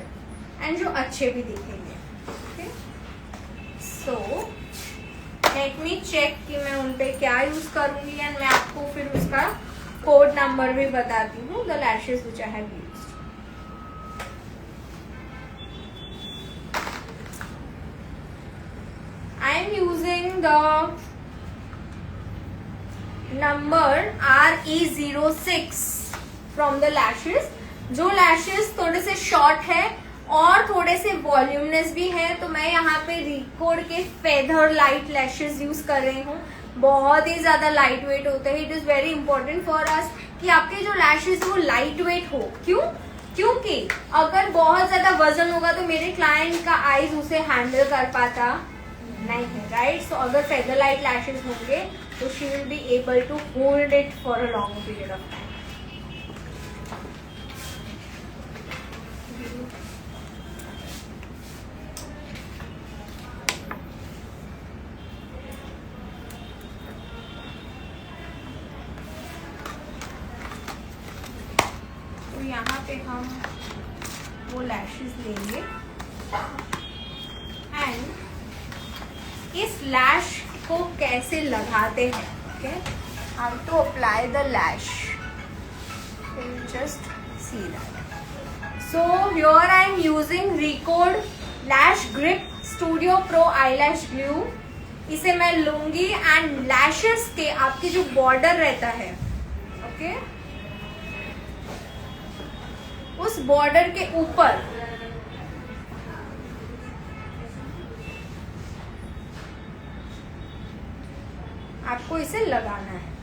and जो अच्छे भी दिखेंगे. Okay, so let me check कि मैं उन पे क्या यूज करूंगी एंड मैं आपको फिर उसका कोड नंबर भी बताती हूँ. The lashes which I have used. I am using the number RE06 from the lashes. जो लैशेस थोड़े से शॉर्ट है और थोड़े से वॉल्यूमनेस भी है, तो मैं यहाँ पे रिकोड के फेदर लाइट लैशेस यूज कर रही हूँ. बहुत ही ज्यादा लाइट वेट होते हैं. It is very important for us कि आपके जो लैशेस वो लाइट वेट हो. क्यों? क्योंकि अगर बहुत ज्यादा वजन होगा तो मेरे क्लाइंट का आईज उसे हैंडल कर पाता नहीं है. राइट, सो अगर फेदर लाइट लैशेस होंगे तो she will be able to hold it for a long period of time. तो यहाँ पे हम वो लैशेस लेंगे एंड इस लैश को कैसे लगाते हैं. Okay, how to apply the lash, just see that. So here I am using Recode lash grip studio pro eyelash glue. इसे मैं लूंगी एंड लैशेस के आपके जो बॉर्डर रहता है, ओके, उस बॉर्डर के ऊपर आपको इसे लगाना है.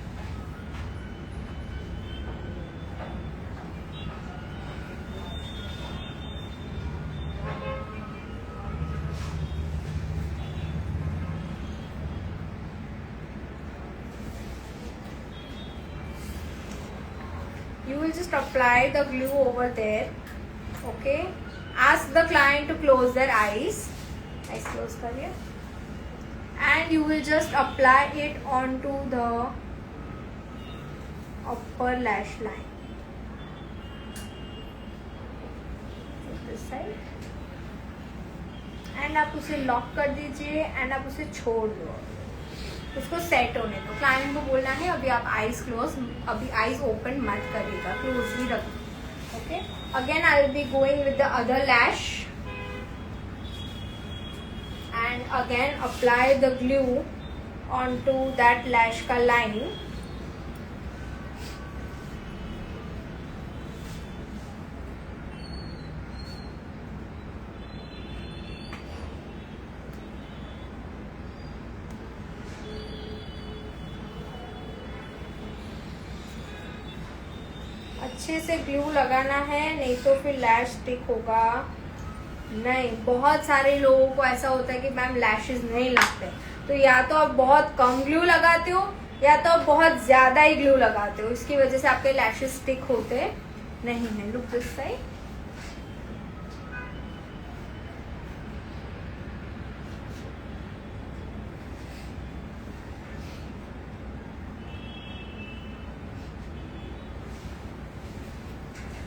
You will just apply the glue over there. Okay, ask the client to close their eyes. Eyes close करिए. And you will just apply it onto the upper lash line. This side. And आप उसे lock कर दीजिए and आप उसे छोड़ दो. उसको सेट होने दो. क्लाइंट को बोलना है अभी आप आईज क्लोज, अभी आईज ओपन मत करिएगा, क्लोज ही रखो. Okay, again I will be going with the other lash and again apply the glue onto that lash ka line. अच्छे से ग्लू लगाना है, नहीं तो फिर लैश स्टिक होगा नहीं। बहुत सारे लोगों को ऐसा होता है कि मैम लैशेस नहीं लगते, तो या तो आप बहुत कम ग्लू लगाते हो या तो आप बहुत ज्यादा ही ग्लू लगाते हो, इसकी वजह से आपके लैशेस स्टिक होते नहीं है। Look this side.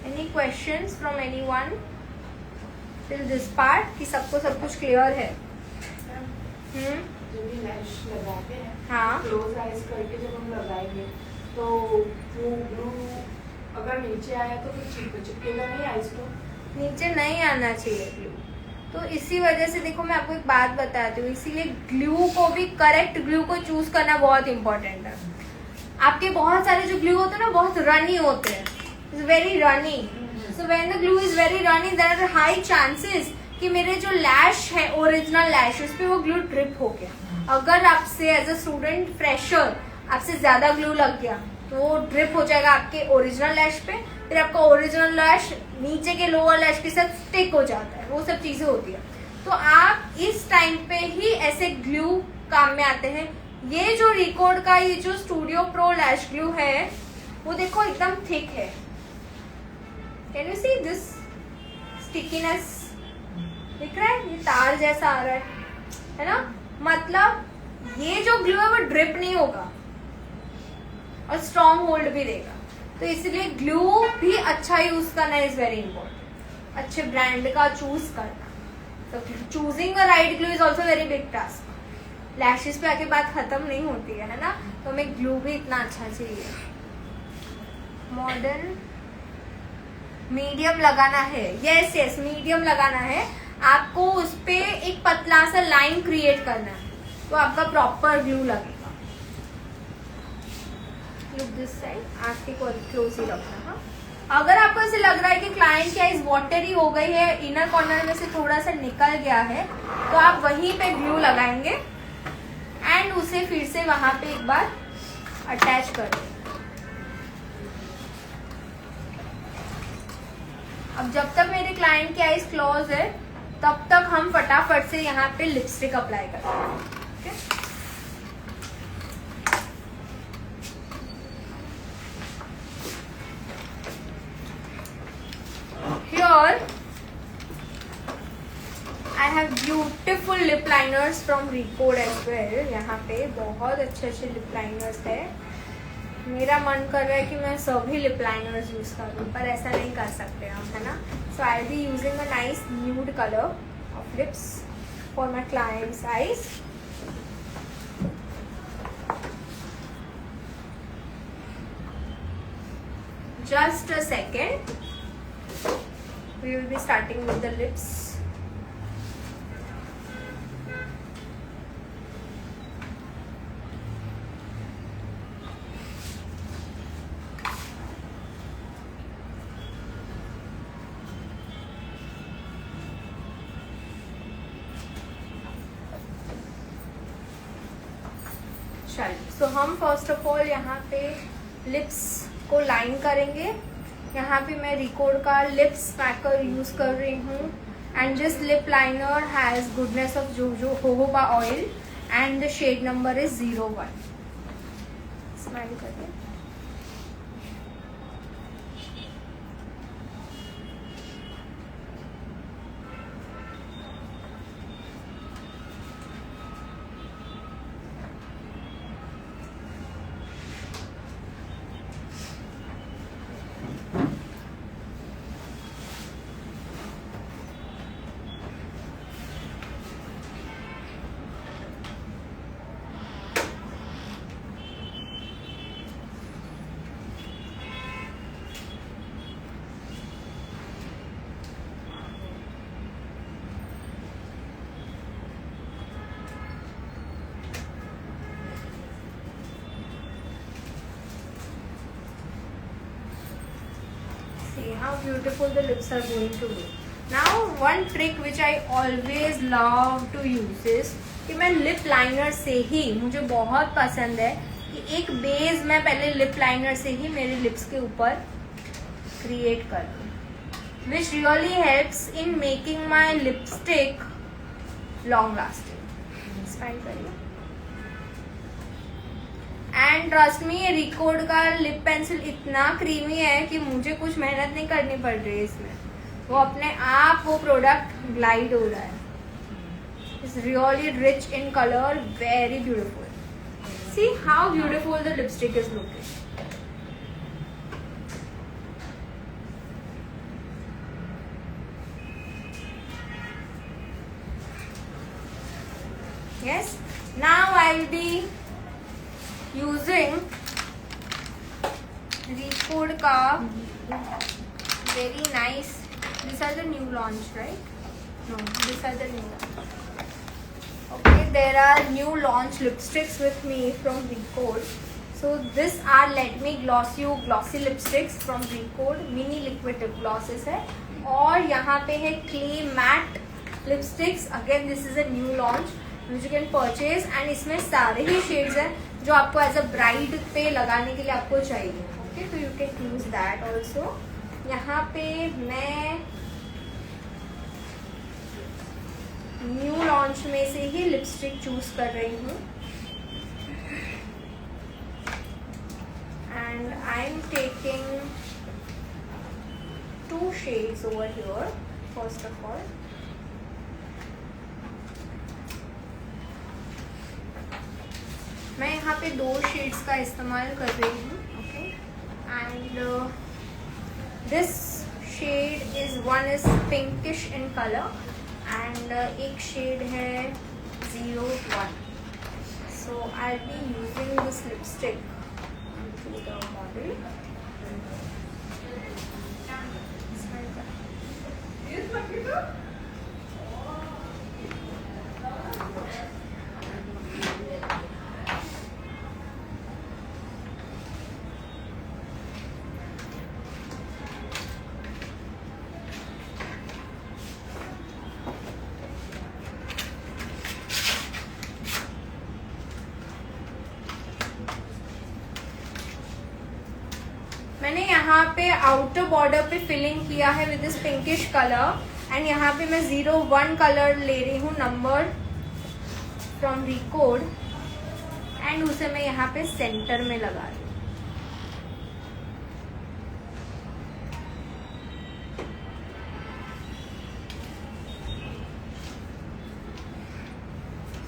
Any questions from anyone till this part कि सबको सब कुछ क्लियर है? जब भी लैश लगाते हैं, हाँ। क्लोज आइज करके जब हम लगाएंगे तो वो ग्लू अगर नीचे आया तो फिर चिपकेगा नहीं आइज को? नीचे नहीं आना चाहिए ग्लू, तो इसी वजह से देखो मैं आपको एक बात बताती हूँ, इसीलिए ग्लू को भी करेक्ट ग्लू को चूज करना बहुत इंपॉर्टेंट है। आपके बहुत सारे जो ग्लू होते हैं ना बहुत रनी होते हैं, very runny, so when the glue is very runny there are high chances कि मेरे जो लैश है ओरिजिनल लैश उस पे वो ग्लू ड्रिप हो गया। अगर आपसे एज अ स्टूडेंट फ्रेशर आपसे ज्यादा ग्लू लग गया तो वो ड्रिप हो जाएगा आपके ओरिजिनल लैश पे, फिर आपका ओरिजिनल लैश नीचे के लोअर लैश के साथ स्टिक हो जाता है, वो सब चीजें होती है। तो आप इस टाइम पे ही ऐसे ग्लू काम में आते हैं। ये जो रिकॉर्ड का ये जो स्टूडियो प्रो लैश ग्लू है वो देखो एकदम थिक है, can you see this stickiness दिख रहा है, ये तार जैसा आ रहा है ना, मतलब ये जो ग्लू है वो ड्रिप नहीं होगा और स्ट्रॉन्ग होल्ड भी देगा। तो इसलिए ग्लू भी अच्छा यूज करना इज वेरी इंपॉर्टेंट, अच्छे ब्रांड का चूज करना। तो choosing a right glue is also very big task. Lashes पे आके बात खत्म नहीं होती है ना, तो हमें ग्लू भी इतना अच्छा चाहिए। मॉडर्न मीडियम लगाना है, यस यस मीडियम लगाना है आपको, उस पे एक पतला सा लाइन क्रिएट करना है तो आपका प्रॉपर ग्लू लगेगा। लुक दिस साइड, आंख के क्लोज ही रखना। हाँ, अगर आपको ऐसे लग रहा है कि क्लाइंट की आइज वाटरी हो गई है, इनर कॉर्नर में से थोड़ा सा निकल गया है, तो आप वहीं पे ग्लू लगाएंगे एंड उसे फिर से वहां पे एक बार अटैच कर देंगे। अब जब तक मेरे क्लाइंट की आइज क्लोज है तब तक हम फटाफट से यहाँ पे लिपस्टिक अप्लाई करते हैं। okay? Here I have beautiful lip liners from Recode as well. यहाँ पे बहुत अच्छे अच्छे लिप लाइनर्स है। मेरा मन कर रहा है कि मैं सभी लिप लाइनर्स यूज करूँ, पर ऐसा नहीं कर सकते हम, है ना। So I be using a nice nude colour of lips for my clients eyes. Just a second. We will be starting with the lips. चलिए, सो हम फर्स्ट ऑफ ऑल यहाँ पे लिप्स को लाइन करेंगे। यहाँ पे मैं रिकॉर्ड का लिप्स पैकर यूज कर रही हूँ and this lip liner has goodness of jojoba oil and the shade number is 01। Smile करिए। See how beautiful the lips are going to be. Now one trick which I always love to use is कि मैं lip liner से ही, मुझे बहुत पसंद है कि एक बेस मैं पहले लिप लाइनर से ही मेरे लिप्स के ऊपर क्रिएट कर दूँ, which really helps in making my lipstick long lasting. Smile करिए। एंड ट्रस्ट मी, ये रिकॉर्ड का लिप पेंसिल इतना क्रीमी है कि मुझे कुछ मेहनत नहीं करनी पड़ रही है इसमें, वो अपने आप वो प्रोडक्ट ग्लाइड हो रहा है। It's really rich in colour, very beautiful. See how beautiful the lipstick is looking. Yes, now I will be using Recode ka very nice. These are the new launch, right? No, these are the new launch. Okay, there are new launch lipsticks with me from Recode. So this are Let Me Gloss You glossy lipsticks from Recode, mini liquid lip glosses है। और यहाँ पे है clay matte lipsticks, again this is a new launch which you can purchase, and इसमें सारे ही shades हैं जो आपको एज अ ब्राइड पे लगाने के लिए आपको चाहिए। ओके, तो you can use that also. यहाँ पे मैं न्यू लॉन्च में से ही लिपस्टिक चूज कर रही हूँ, and I am taking 2 shades over here. First of all, मैं यहाँ पे 2 शेड्स का इस्तेमाल कर रही हूँ। Okay, and this shade is one is pinkish in colour, and एक शेड है 01. So I be using this lipstick to the model. मैंने यहाँ पे आउटर बॉर्डर पे फिलिंग किया है with this pinkish colour, and यहाँ पे मैं 01 कलर ले रही हूँ नंबर फ्रॉम रिकॉर्ड, एंड उसे मैं यहाँ पे सेंटर में लगा रही हूँ।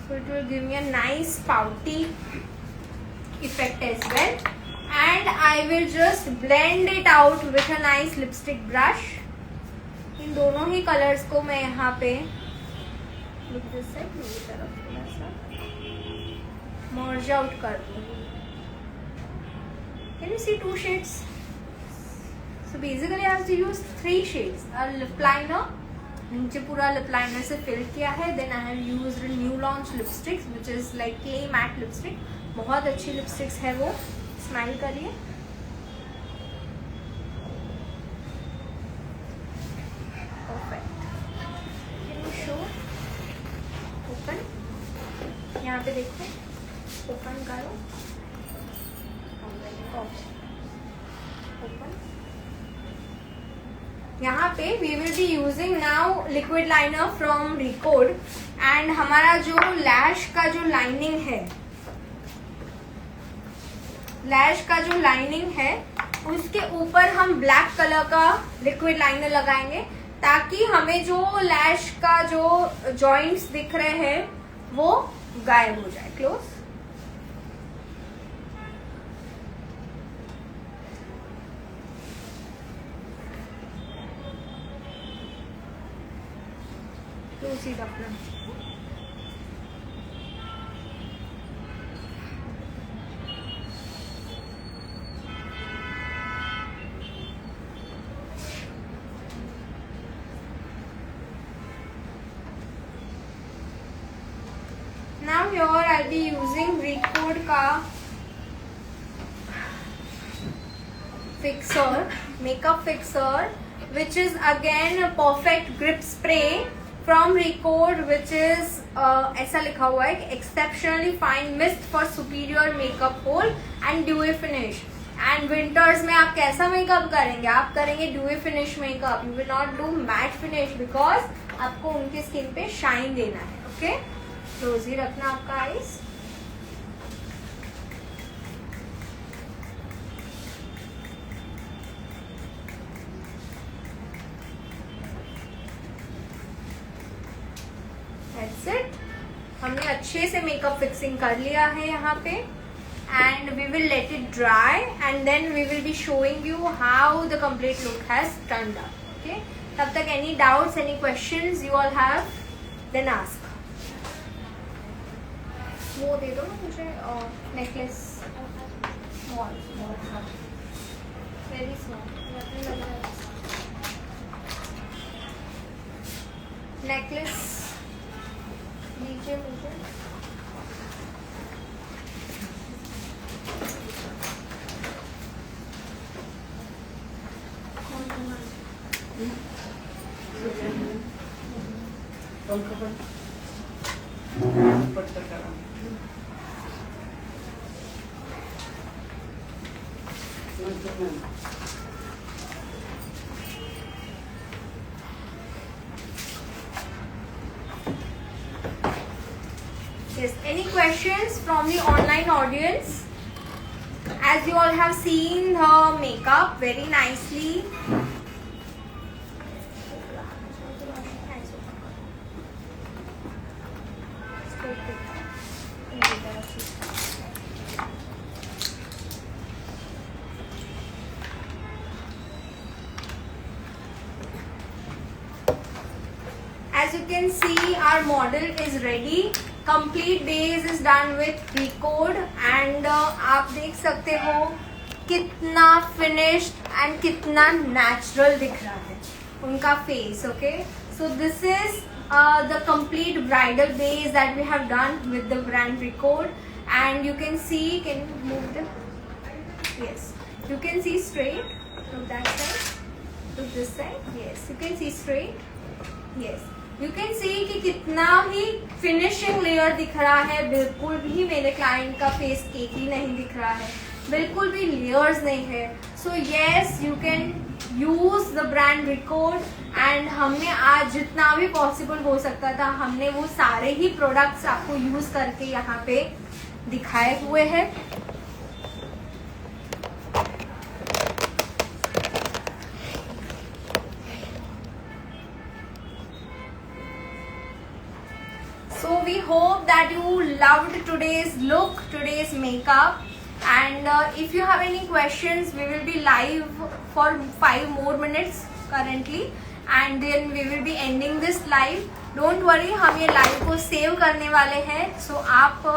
So it will give me a nice pouty effect as well. And I will just blend it out with a nice lipstick brush. इन दोनों ही कलर्स को मैं यहाँ पे look this side, मेरी तरफ थोड़ा सा merge out कर दूँ। Can you see 2 shades? So basically I have to use 3 shades. A lip liner, नीचे पूरा lip liner से fill किया है। Then I have used a new launch lipsticks which is like clay matte lipstick. बहुत अच्छी lipsticks है वो। Smile करिए। Perfect. Can you show? Open. यहाँ पे देखो, ओपन करो। ओपन। यहाँ पे we will be using now liquid liner from record, and हमारा जो लैश का जो लाइनिंग है, लैश का जो लाइनिंग है उसके ऊपर हम ब्लैक कलर का लिक्विड लाइनर लगाएंगे, ताकि हमें जो लैश का जो जॉइंट्स दिख रहे हैं वो गायब हो जाए। क्लोज। क्लोज अपना। Now here I'll be using Recode का fixer, makeup fixer, which is again a perfect grip spray from Recode, which is ऐसा लिखा हुआ है कि exceptionally fine mist for superior makeup hold and dewy finish. And winters में आप कैसा makeup करेंगे? आप करेंगे dewy finish makeup, you will not do matte finish because आपको उनकी स्किन पे शाइन देना है. ओके, क्लोज ही रखना आपका आईज. That's it. हमने अच्छे से मेकअप फिक्सिंग कर लिया है यहाँ पे and we will let it dry and then we will be showing you how the complete look has turned up. Okay, तब तक any doubts, any questions you all have, then ask. वो दे दो ना मुझे नेकलेस, वेरी स्मॉल नेकलेस लीजिए मुझे. Yes, any questions from the online audience? As you all have seen her makeup very nicely. As you can see, our model is ready. Complete base is done with Recode and आप देख सकते हो कितना finished and कितना natural दिख रहा है उनका face. Okay, so this is the complete bridal base that we have done with the brand Recode, and you can see, can you move the, yes, you can see straight. Look that side, look this side. Yes, you can see straight. Yes, you can see कि कितना ही finishing layer दिख रहा है. बिल्कुल भी मेरे client का face cake ही नहीं दिख रहा है, बिल्कुल भी लेयर्स नहीं है. So yes, you can use the brand record and हमने आज जितना भी पॉसिबल हो सकता था हमने वो सारे ही प्रोडक्ट्स आपको यूज करके यहाँ पे दिखाए हुए हैं. So we hope that you loved today's look, today's makeup, and if you have any questions, we will be live for 5 more minutes currently, and then we will be ending this live. Don't worry, हम ये live को save करने वाले हैं, so आप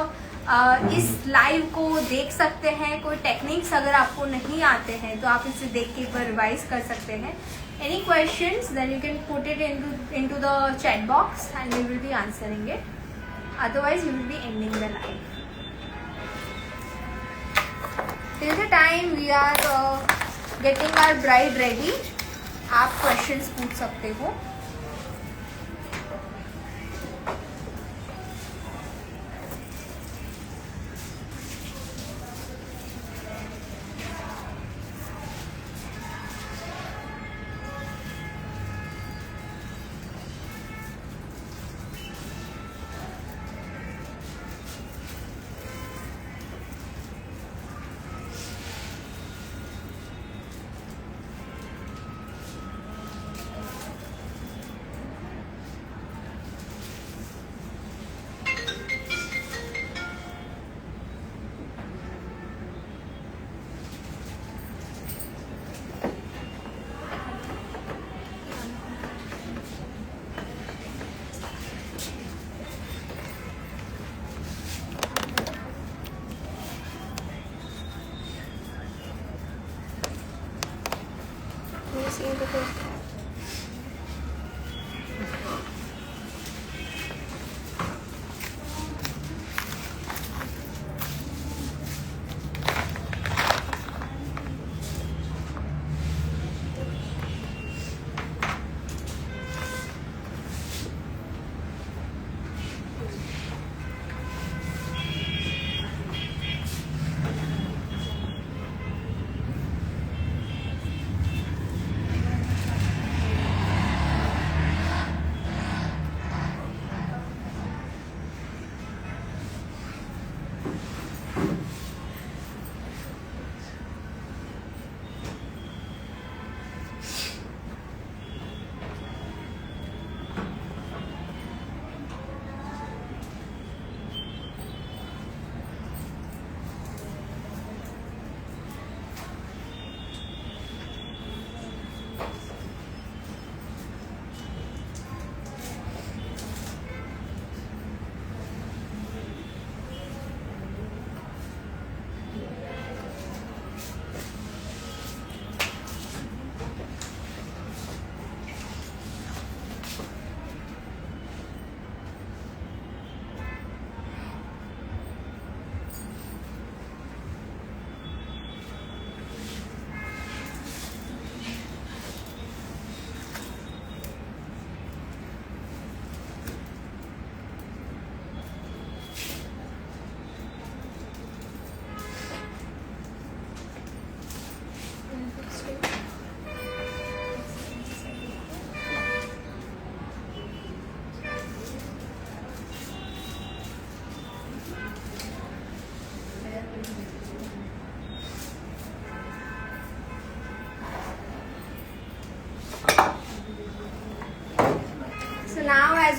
इस live को देख सकते हैं. कोई techniques अगर आपको नहीं आते हैं तो आप इसे देख के एक बार revise कर सकते हैं. Any questions, then you can put it into the chat box and we will be answering it. Otherwise, we will be ending the live. Till the time we are getting our bride ready, आप questions पूछ सकते हो.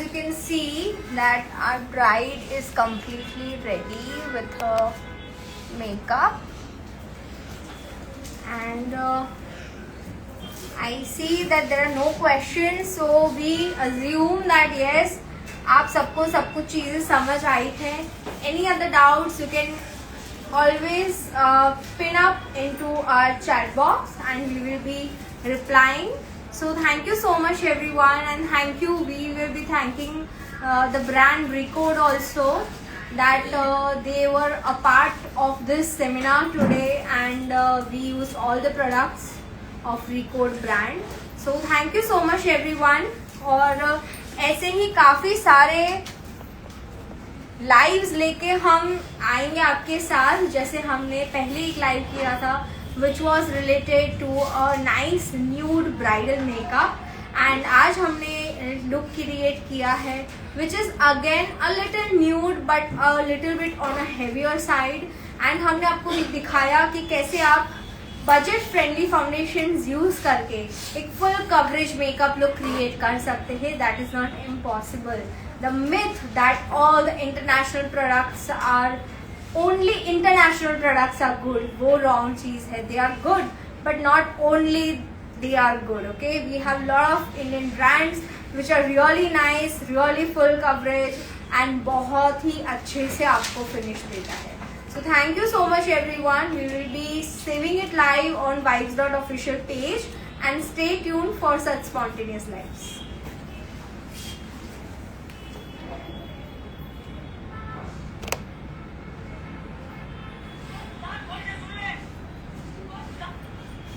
as you can see that our bride is completely ready with her makeup, and I see that there are no questions, so we assume that yes, आप सबको सब कुछ चीज़ें समझ आई हैं. Any other doubts you can always pin up into our chat box and we will be replying. So thank you so much everyone, and thank you. We will be thanking the brand Recode also, that they were a part of this seminar today, and we used all the products of Recode brand. So thank you so much everyone. और ऐसे ही काफ़ी सारे lives लेके हम आएंगे आपके साथ, जैसे हमने पहले एक लाइव किया था which was related to a nice nude bridal makeup, and आज हमने look क्रिएट किया है which is again a little nude but a little bit on a heavier side, and हमने आपको दिखाया कि कैसे आप बजट फ्रेंडली फाउंडेशंस यूज करके एक full coverage makeup look create कर सकते हैं. That is not impossible. The myth that all the international products are only international products are good, वो रॉन्ग चीज है. They are good but not only they are good. Okay, we have lot of Indian brands which are really nice, really full coverage and बहुत ही अच्छे से आपको finish देता है. So thank you so much everyone. We will be saving it live on vibes.official page, and stay tuned for such spontaneous lives.